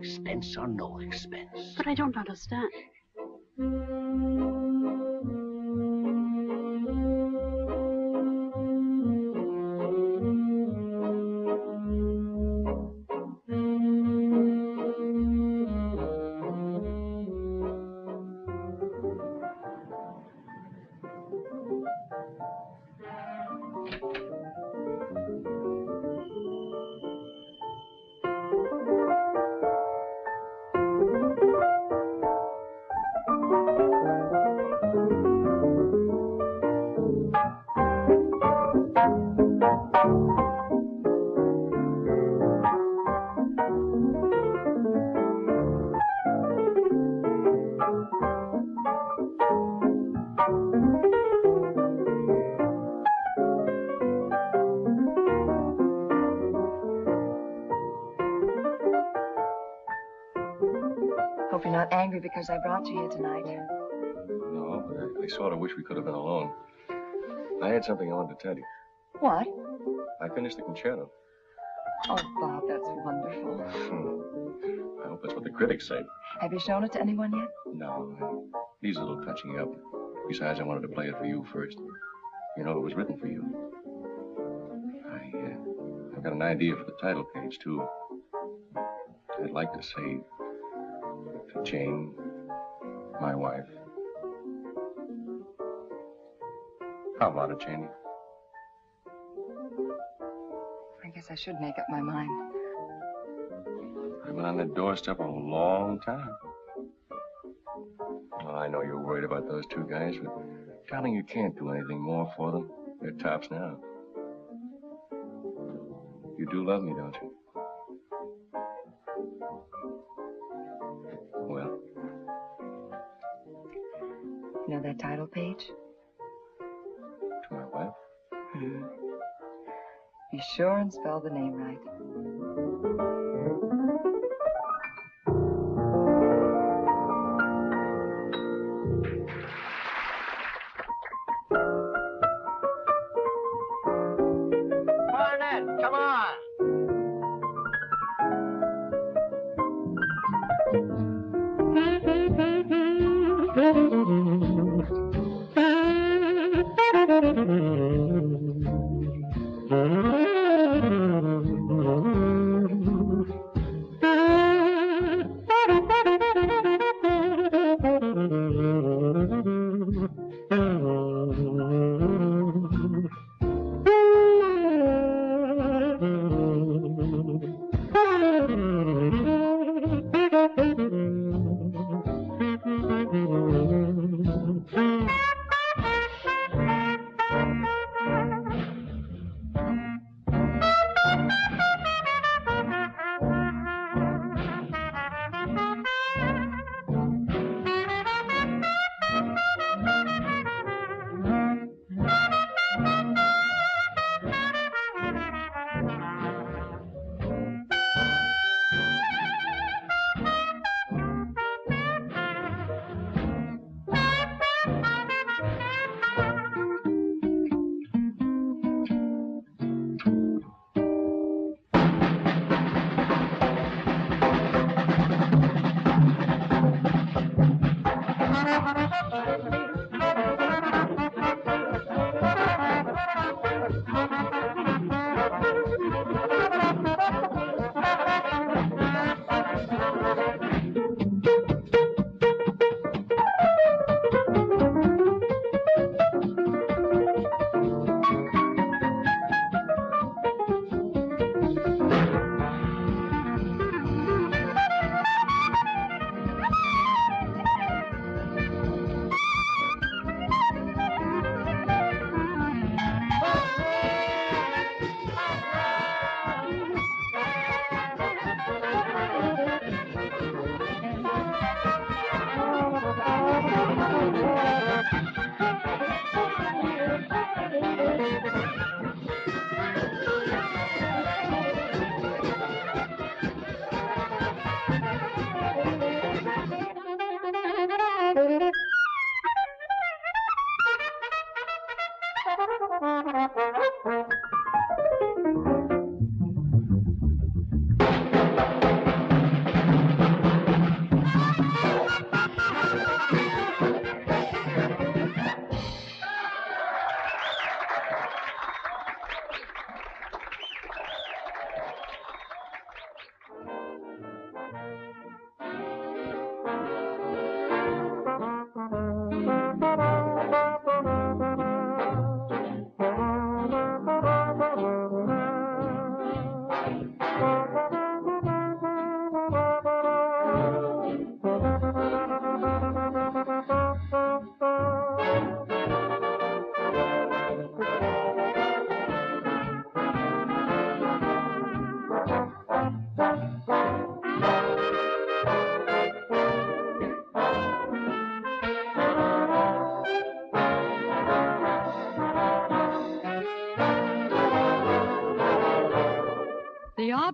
Expense or no expense. But I don't understand. Hope you're not angry because I brought you here tonight. No, but I sort of wish we could have been alone. I had something I wanted to tell you. What? I finished the concerto. Oh, Bob, that's wonderful. I hope that's what the critics say. Have you shown it to anyone yet? No, it needs a little touching up. Besides, I wanted to play it for you first. You know, it was written for you. I've got an idea for the title page, too. I'd like to say, to Jane, my wife. How about it, Janie? I guess I should make up my mind. I've been on that doorstep a long time. Well, I know you're worried about those two guys, but darling, you can't do anything more for them. They're tops now. You do love me, don't you? Well? You know that title page? To my wife? Mm-hmm. Be sure and spell the name right. Barnett, come on.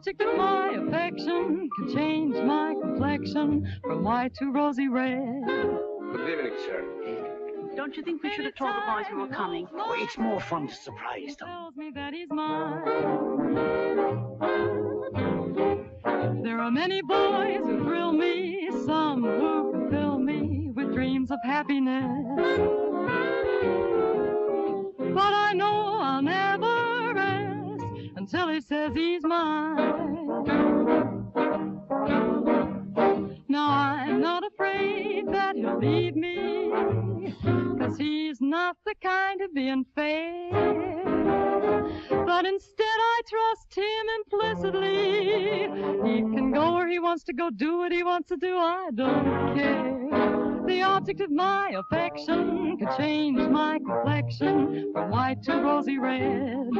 object of my affection can change my complexion from white to rosy red. Good evening, sir. Don't you think we should have told the boys we were coming? Oh, it's more fun to surprise them. Tells me that he's mine. There are many boys who thrill me, some who fulfill me with dreams of happiness. But I know I'll never rest until he says he's mine. Now I'm not afraid that he'll leave me, 'cause he's not the kind to be unfair. But instead I trust him implicitly. He can go where he wants to go, do what he wants to do, I don't care. The object of my affection could change my complexion from white to rosy red.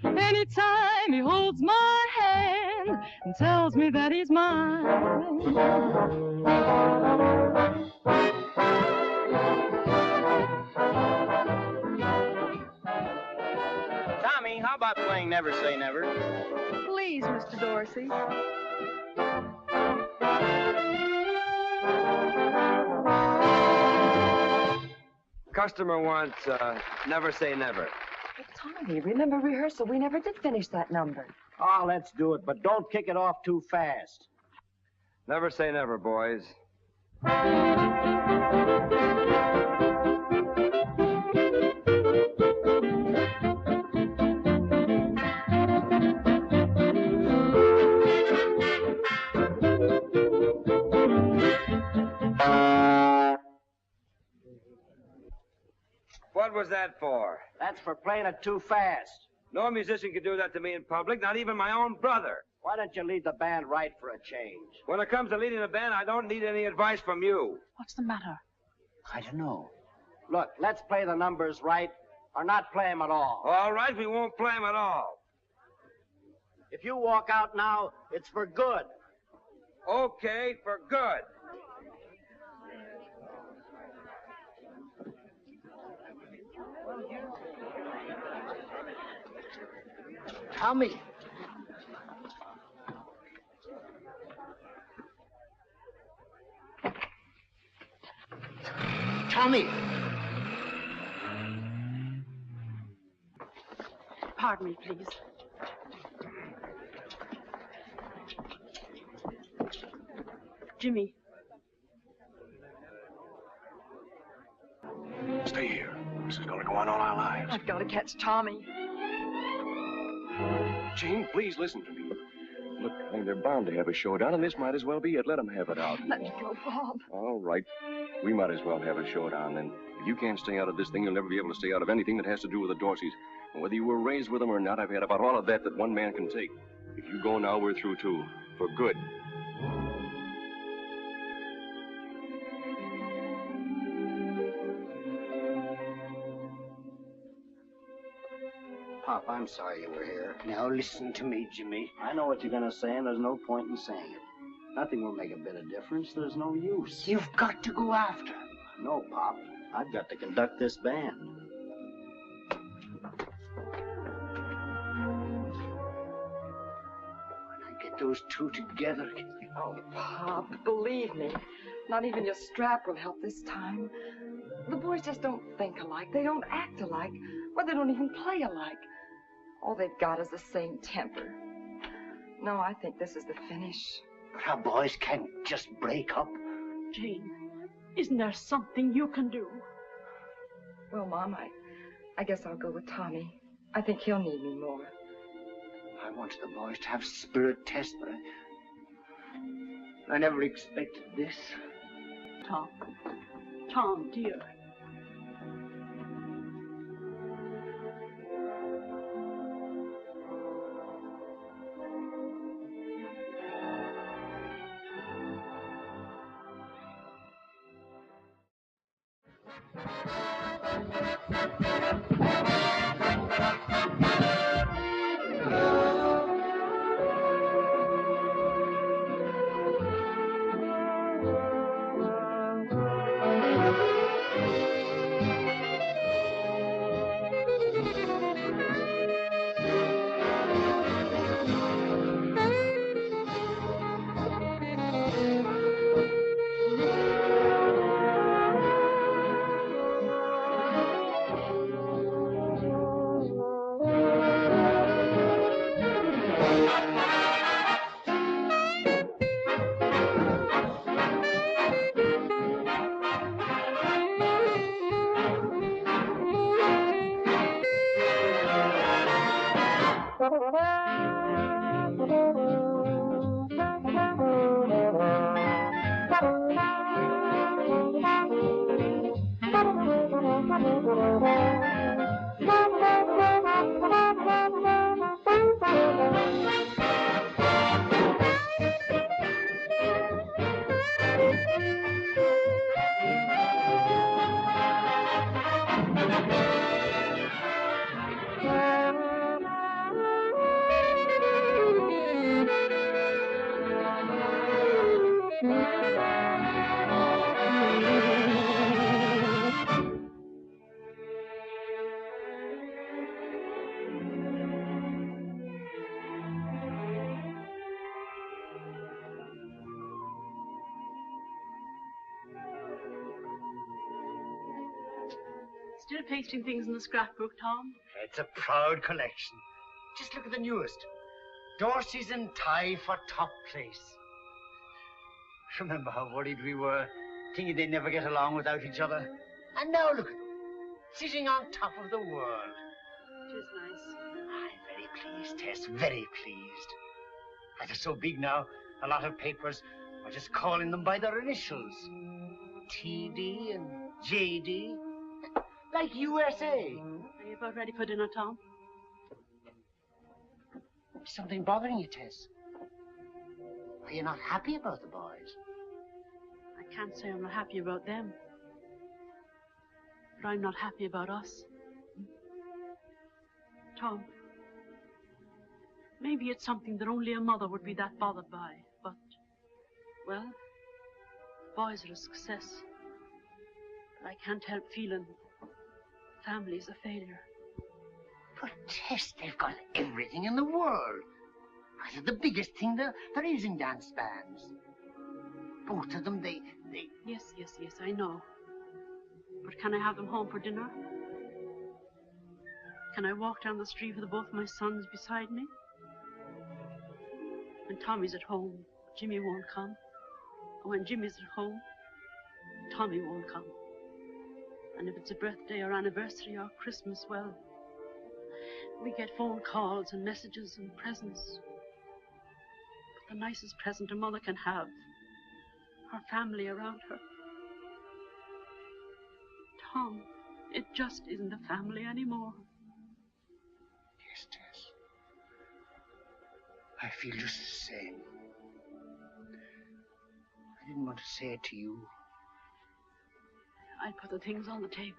Anytime he holds my hand and tells me that he's mine. Tommy, how about playing Never Say Never? Please, Mr. Dorsey. Customer wants Never Say Never. But Tommy, remember rehearsal? We never did finish that number. Oh, let's do it, but don't kick it off too fast. Never say never, boys. What was that for? That's for playing it too fast. No musician can do that to me in public, not even my own brother. Why don't you lead the band right for a change? When it comes to leading a band, I don't need any advice from you. What's the matter? I don't know. Look, let's play the numbers right, or not play them at all. All right, we won't play them at all. If you walk out now, it's for good. Okay, for good. Tommy. Tommy. Pardon me, please. Jimmy. Stay here. This is going to go on all our lives. I've got to catch Tommy. Jane, please listen to me. Look, I think they're bound to have a showdown, and this might as well be it. Let them have it out. Let me go, Bob. All right. We might as well have a showdown, then. If you can't stay out of this thing, you'll never be able to stay out of anything that has to do with the Dorseys. And whether you were raised with them or not, I've had about all of that one man can take. If you go now, we're through, too. For good. Pop, I'm sorry you were here. Now listen to me, Jimmy. I know what you're going to say, and there's no point in saying it. Nothing will make a bit of difference. There's no use. You've got to go after him. No, Pop. I've got to conduct this band. When I get those two together... Oh, Pop, believe me, not even your strap will help this time. The boys just don't think alike. They don't act alike. Or they don't even play alike. All they've got is the same temper. No, I think this is the finish. But our boys can't just break up. Jane, isn't there something you can do? Well, Mom, I guess I'll go with Tommy. I think he'll need me more. I wanted the boys to have spirit tests, but I never expected this. Tom, dear. Still pasting things in the scrapbook, Tom? It's a proud collection. Just look at the newest. Dorseys and tie for top place. Remember how worried we were, thinking they'd never get along without each other? And now look at them, sitting on top of the world. It is nice. I'm very pleased, Tess, very pleased. Why, they're so big now, a lot of papers are just calling them by their initials. TD and JD. Like USA. Are you about ready for dinner, Tom? Is something bothering you, Tess? Are you not happy about the boys? I can't say I'm not happy about them. But I'm not happy about us. Tom, maybe it's something that only a mother would be that bothered by, but, well, the boys are a success. But I can't help feeling family's a failure. But, Tess, they've got everything in the world. They're the biggest thing there is in dance bands. Both of them, they... Yes, I know. But can I have them home for dinner? Can I walk down the street with both my sons beside me? When Tommy's at home, Jimmy won't come. And when Jimmy's at home, Tommy won't come. And if it's a birthday or anniversary or Christmas, well, we get phone calls and messages and presents. But the nicest present a mother can have, her family around her. Tom, it just isn't a family anymore. Yes, Tess. I feel just the same. I didn't want to say it to you. I put the things on the table.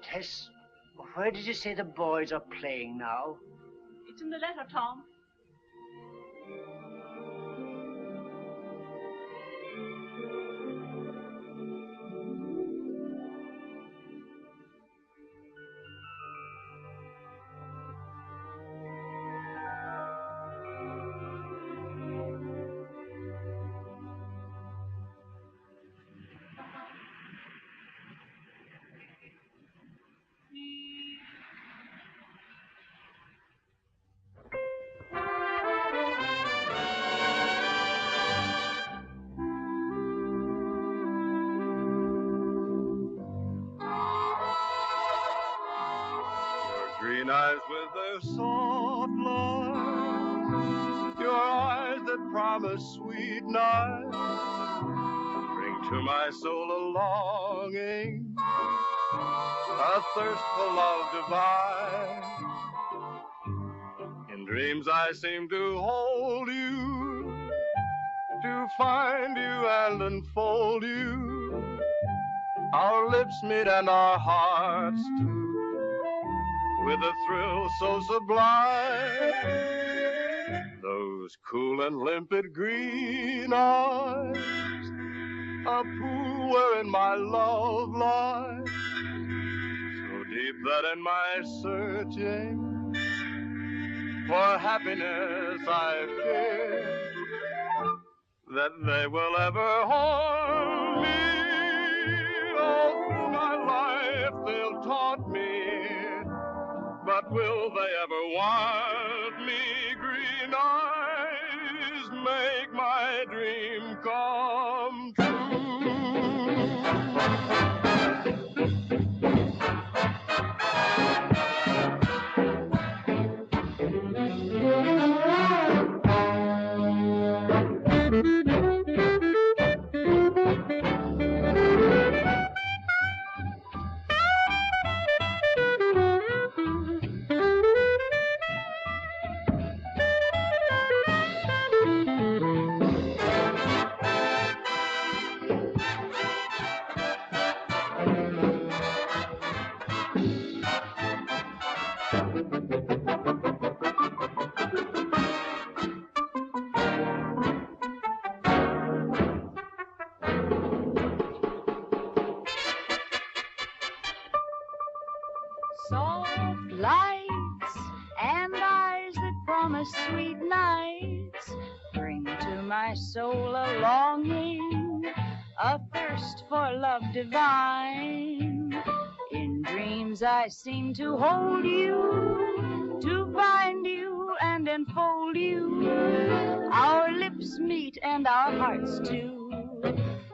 Tess, where did you say the boys are playing now? It's in the letter, Tom. Green eyes with their soft light, your eyes that promise sweet night, bring to my soul a longing, a thirst for love divine. In dreams I seem to hold you, to find you and enfold you. Our lips meet and our hearts do, with a thrill so sublime. Those cool and limpid green eyes, a pool wherein my love lies, so deep that in my searching for happiness I fear that they will ever harm me. All through my life they'll taunt me, but will they ever want me? Green eyes make my dream come Soft lights and eyes that promise sweet nights bring to my soul a longing, a thirst for love divine. In dreams I seem to hold you, to find you and enfold you. Our lips meet and our hearts too,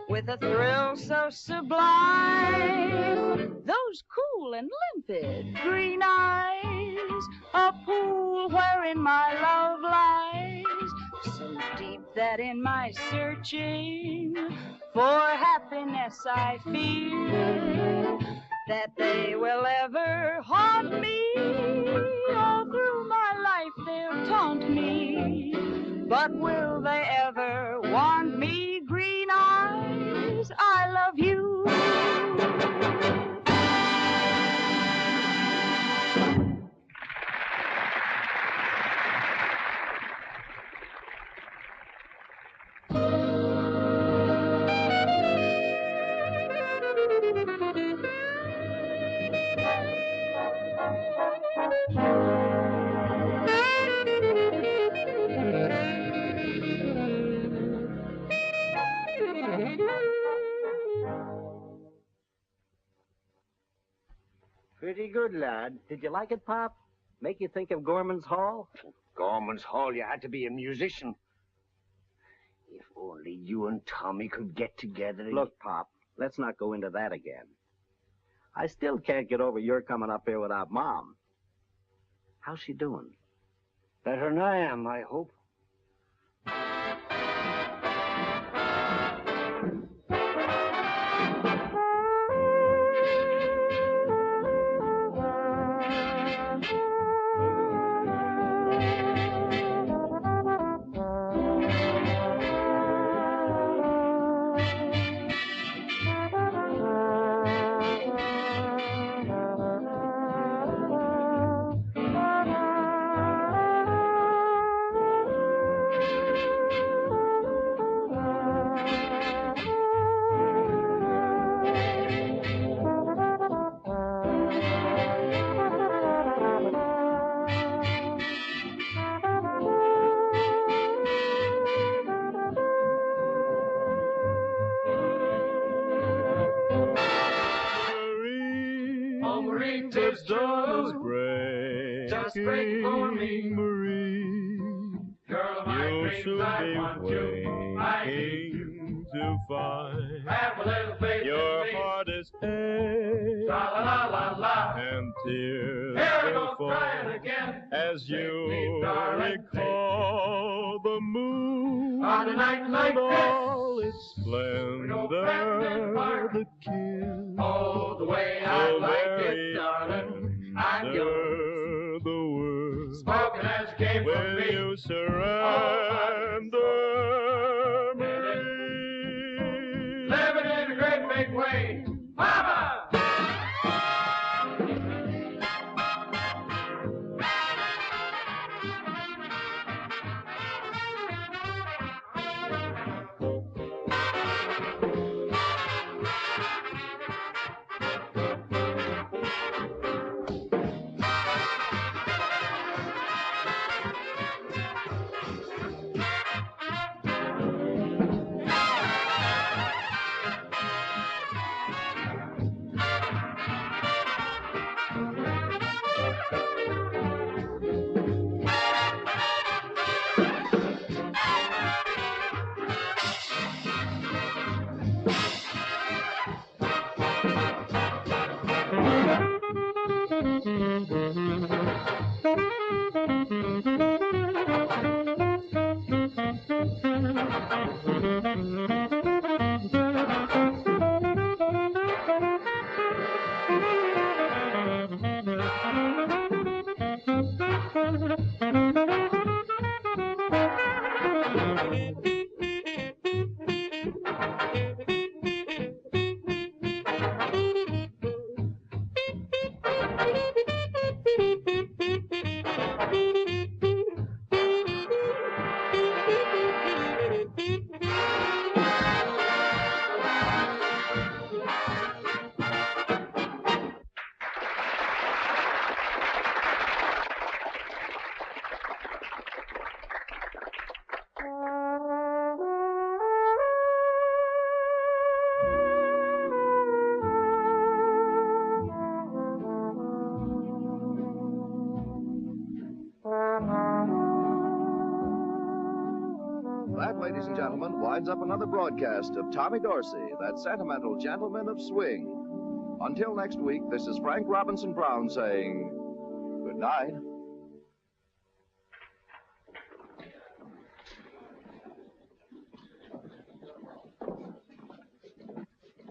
with a thrill so sublime. Those cool and limpid green eyes, a pool wherein my love lies, so deep that in my searching for happiness I fear that they will ever haunt me. All through my life they'll taunt me, but will they ever want me? Green eyes, I love you. Pretty good, lad. Did you like it, Pop? Make you think of Gorman's Hall? Gorman's Hall, you had to be a musician. If only you and Tommy could get together. Look, Pop, let's not go into that again. I still can't get over your coming up here without Mom. How's she doing? Better than I am, I hope. Just break for me, Marie. Girl of my dreams, I want you. I need you to find. Have a little faith your in me. heart is ache. La la la la la. And tears Here we will go, fall crying again. as Take you me, darling, recall the moon on a night like and this. all its splendor, the kiss. Oh, the way I like it, darling. I'm yours. The word Spoken as came will from me. you surrender me? Living in a great big way. Mama! ladies and gentlemen, winds up another broadcast of Tommy Dorsey, that sentimental gentleman of swing. Until next week, this is Frank Robinson Brown saying good night.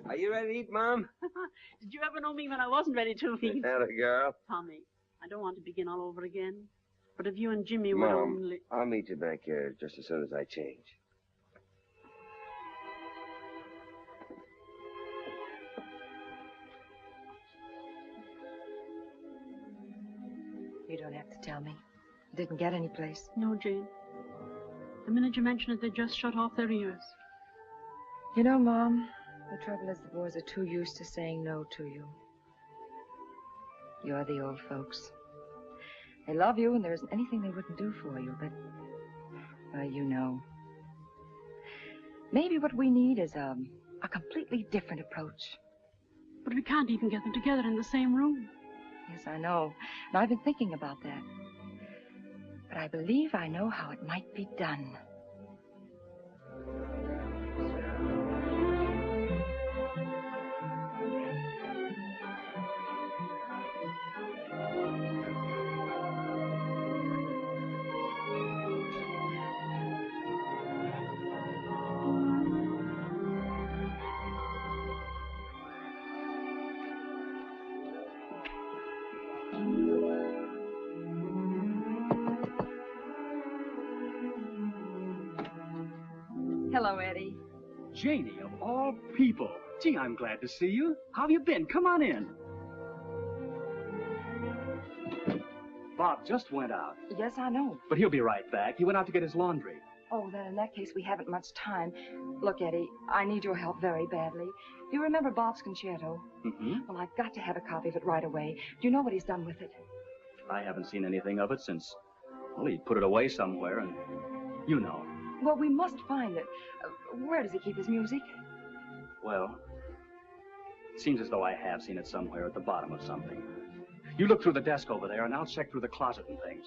Are you ready to eat, Mom? Did you ever know me when I wasn't ready to eat? Atta girl. Tommy, I don't want to begin all over again. But if you and Jimmy would Mom, only... I'll meet you back here just as soon as I change. You don't have to tell me. Didn't get any place. No, Jane. The minute you mention it, they just shut off their ears. You know, Mom, the trouble is the boys are too used to saying no to you. You're the old folks. They love you, and there isn't anything they wouldn't do for you, but, well, you know. Maybe what we need is a completely different approach. But we can't even get them together in the same room. Yes, I know. And I've been thinking about that. But I believe I know how it might be done. Hello, Eddie. Janie, of all people. Gee, I'm glad to see you. How have you been? Come on in. Bob just went out. Yes, I know. But he'll be right back. He went out to get his laundry. Oh, then in that case, we haven't much time. Look, Eddie, I need your help very badly. Do you remember Bob's concerto? Mm-hmm. Well, I've got to have a copy of it right away. Do you know what he's done with it? I haven't seen anything of it since, well, he put it away somewhere, and you know. Well, we must find it. Where does he keep his music? Well, it seems as though I have seen it somewhere at the bottom of something. You look through the desk over there, and I'll check through the closet and things.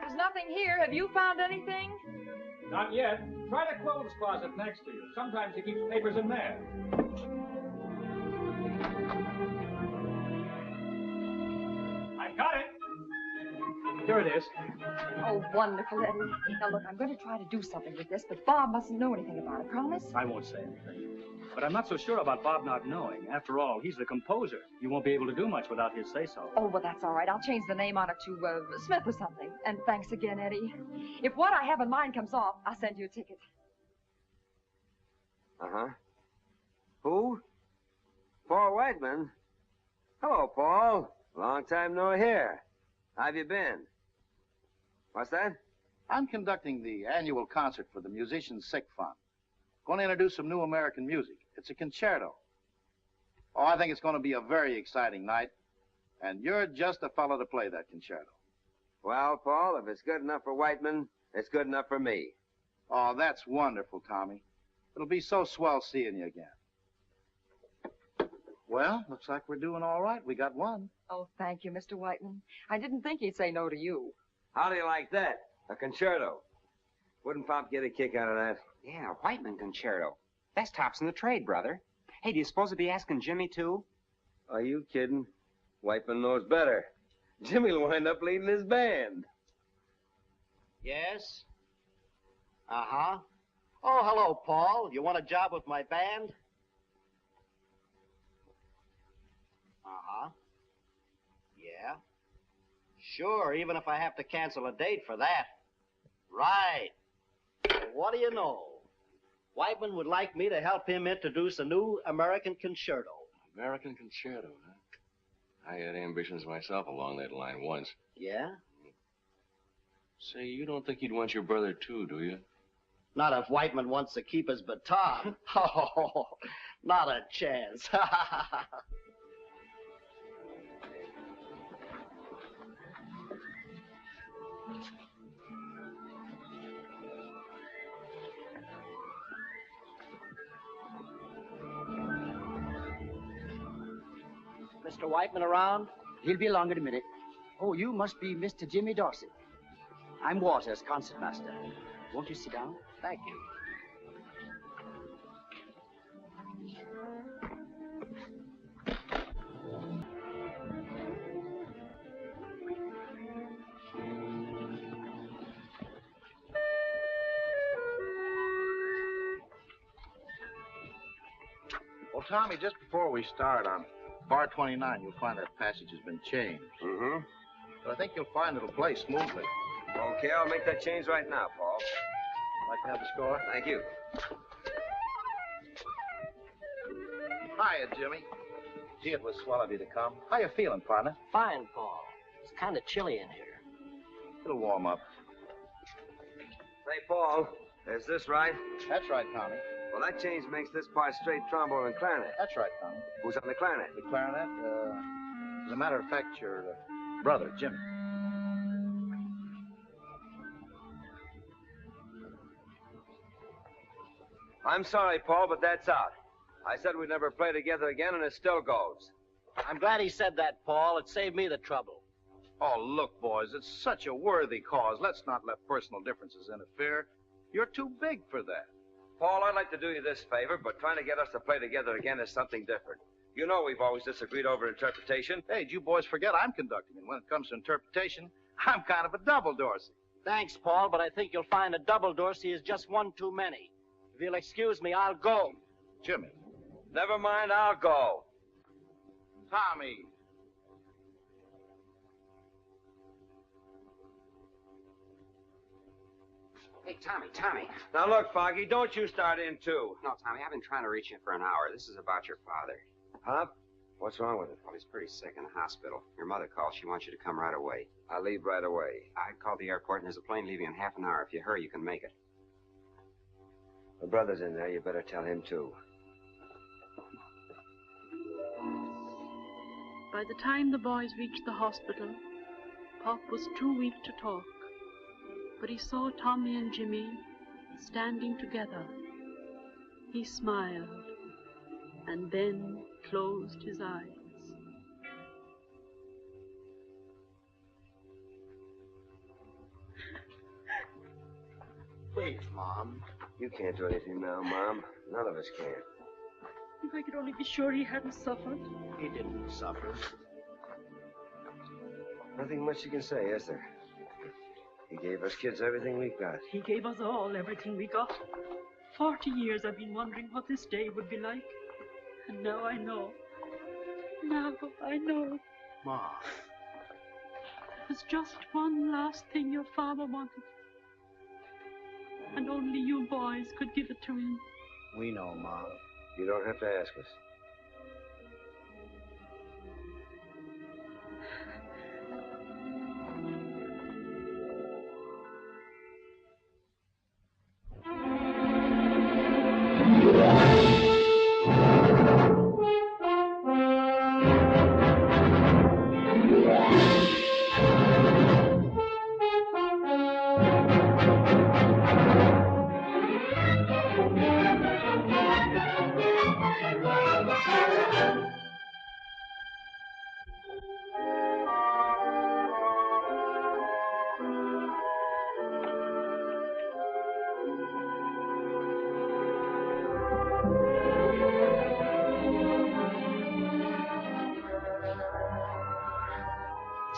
There's nothing here. Have you found anything? Not yet. Try the clothes closet next to you. Sometimes he keeps papers in there. I got it. Here it is. Oh, wonderful, Eddie. Now, look, I'm going to try to do something with this, but Bob mustn't know anything about it. Promise? I won't say anything. But I'm not so sure about Bob not knowing. After all, he's the composer. You won't be able to do much without his say-so. Oh, well, that's all right. I'll change the name on it to Smith or something. And thanks again, Eddie. If what I have in mind comes off, I'll send you a ticket. Uh-huh. Who? Paul Whiteman. Hello, Paul. Long time no hear. How have you been? What's that? I'm conducting the annual concert for the Musicians' Sick Fund. Going to introduce some new American music. It's a concerto. Oh, I think it's going to be a very exciting night. And you're just the fellow to play that concerto. Well, Paul, if it's good enough for Whiteman, it's good enough for me. Oh, that's wonderful, Tommy. It'll be so swell seeing you again. Well, looks like we're doing all right. We got one. Oh, thank you, Mr. Whiteman. I didn't think he'd say no to you. How do you like that? A concerto. Wouldn't Pop get a kick out of that? Yeah, Whiteman concerto. Best tops in the trade, brother. Hey, do you suppose he'll be asking Jimmy, too? Are you kidding? Whiteman knows better. Jimmy'll wind up leading his band. Yes? Uh-huh. Oh, hello, Paul. You want a job with my band? Uh-huh. Yeah. Sure, even if I have to cancel a date for that. Right. Well, what do you know? Whiteman would like me to help him introduce a new American concerto. American concerto, huh? I had ambitions myself along that line once. Yeah? Say, you don't think you'd want your brother, too, do you? Not if Whiteman wants to keep his baton. Oh, not a chance. Mr. Whiteman around? He'll be along in a minute. Oh, you must be Mr. Jimmy Dorsey. I'm Waters, concertmaster. Won't you sit down? Thank you. Well, Tommy, just before we start on bar 29, you'll find that passage has been changed. Mm-hmm. But I think you'll find it'll play smoothly. Okay, I'll make that change right now, Paul. Like to have the score? Thank you. Hiya, Jimmy. Gee, it was swell of you to come. How you feeling, partner? Fine, Paul. It's kind of chilly in here. It'll warm up. Hey, Paul, is this right? That's right, Tommy. Well, that change makes this part straight trombone and clarinet. That's right, Tommy. Who's on the clarinet? The clarinet? As a matter of fact, your brother, Jimmy. I'm sorry, Paul, but that's out. I said we'd never play together again, and it still goes. I'm glad he said that, Paul. It saved me the trouble. Oh, look, boys, it's such a worthy cause. Let's not let personal differences interfere. You're too big for that. Paul, I'd like to do you this favor, but trying to get us to play together again is something different. You know we've always disagreed over interpretation. Hey, you boys forget I'm conducting, and when it comes to interpretation, I'm kind of a double Dorsey. Thanks, Paul, but I think you'll find a double Dorsey is just one too many. If you'll excuse me, I'll go. Jimmy. Never mind, I'll go. Tommy. Hey, Tommy. Now look, Foggy, don't you start in too. No, Tommy, I've been trying to reach you for an hour. This is about your father. Huh? What's wrong with it? Well, he's pretty sick in the hospital. Your mother called. She wants you to come right away. I'll leave right away. I called the airport, and there's a plane leaving in half an hour. If you hurry, you can make it. My brother's in there. You better tell him too. By the time the boys reached the hospital, Pop was too weak to talk. But he saw Tommy and Jimmy standing together. He smiled and then closed his eyes. Please, Mom. You can't do anything now, Mom. None of us can. If I could only be sure he hadn't suffered. He didn't suffer. Nothing much you can say, is there? He gave us kids everything we got. He gave us all everything we got. 40 years I've been wondering what this day would be like. And now I know. Now I know. Mom. There's just one last thing your father wanted. And only you boys could give it to him. We know, Mom. You don't have to ask us.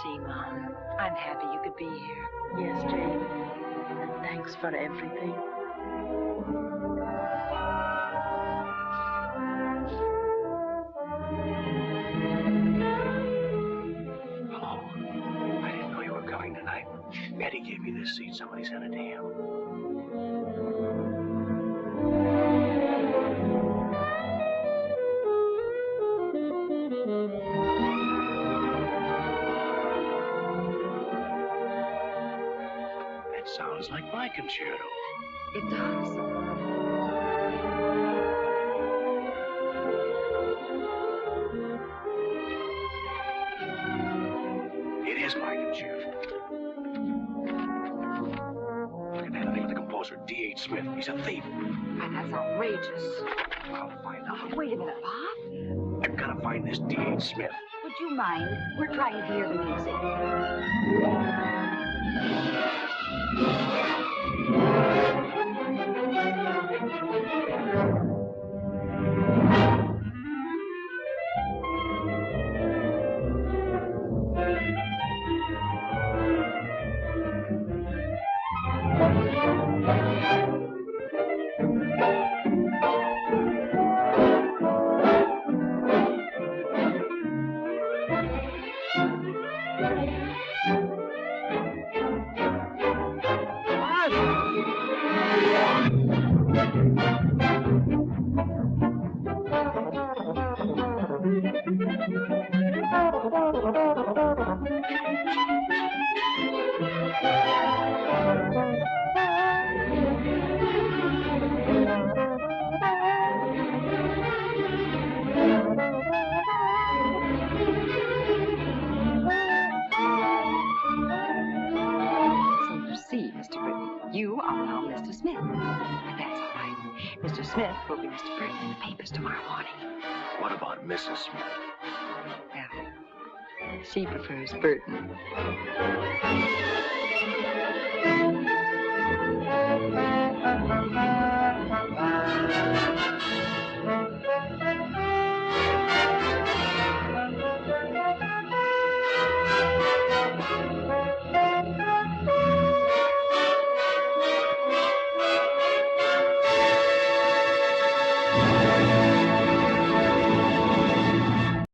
Gee, Mom, I'm happy you could be here. Yes, Jane. And thanks for everything. Hello. I didn't know you were coming tonight. Eddie gave me this seat. Somebody sent it to him. That sounds like my concerto. It does. It is my concerto. Look at that thing with the composer, D.H. Smith. He's a thief. And that's outrageous. I'll find out. Wait a minute, Bob. I've got to find this D.H. Smith. But would you mind? We're trying to hear the music. You are now Mr. Smith. But that's all right. Mr. Smith will be Mr. Burton in the papers tomorrow morning. What about Mrs. Smith? Well, she prefers Burton.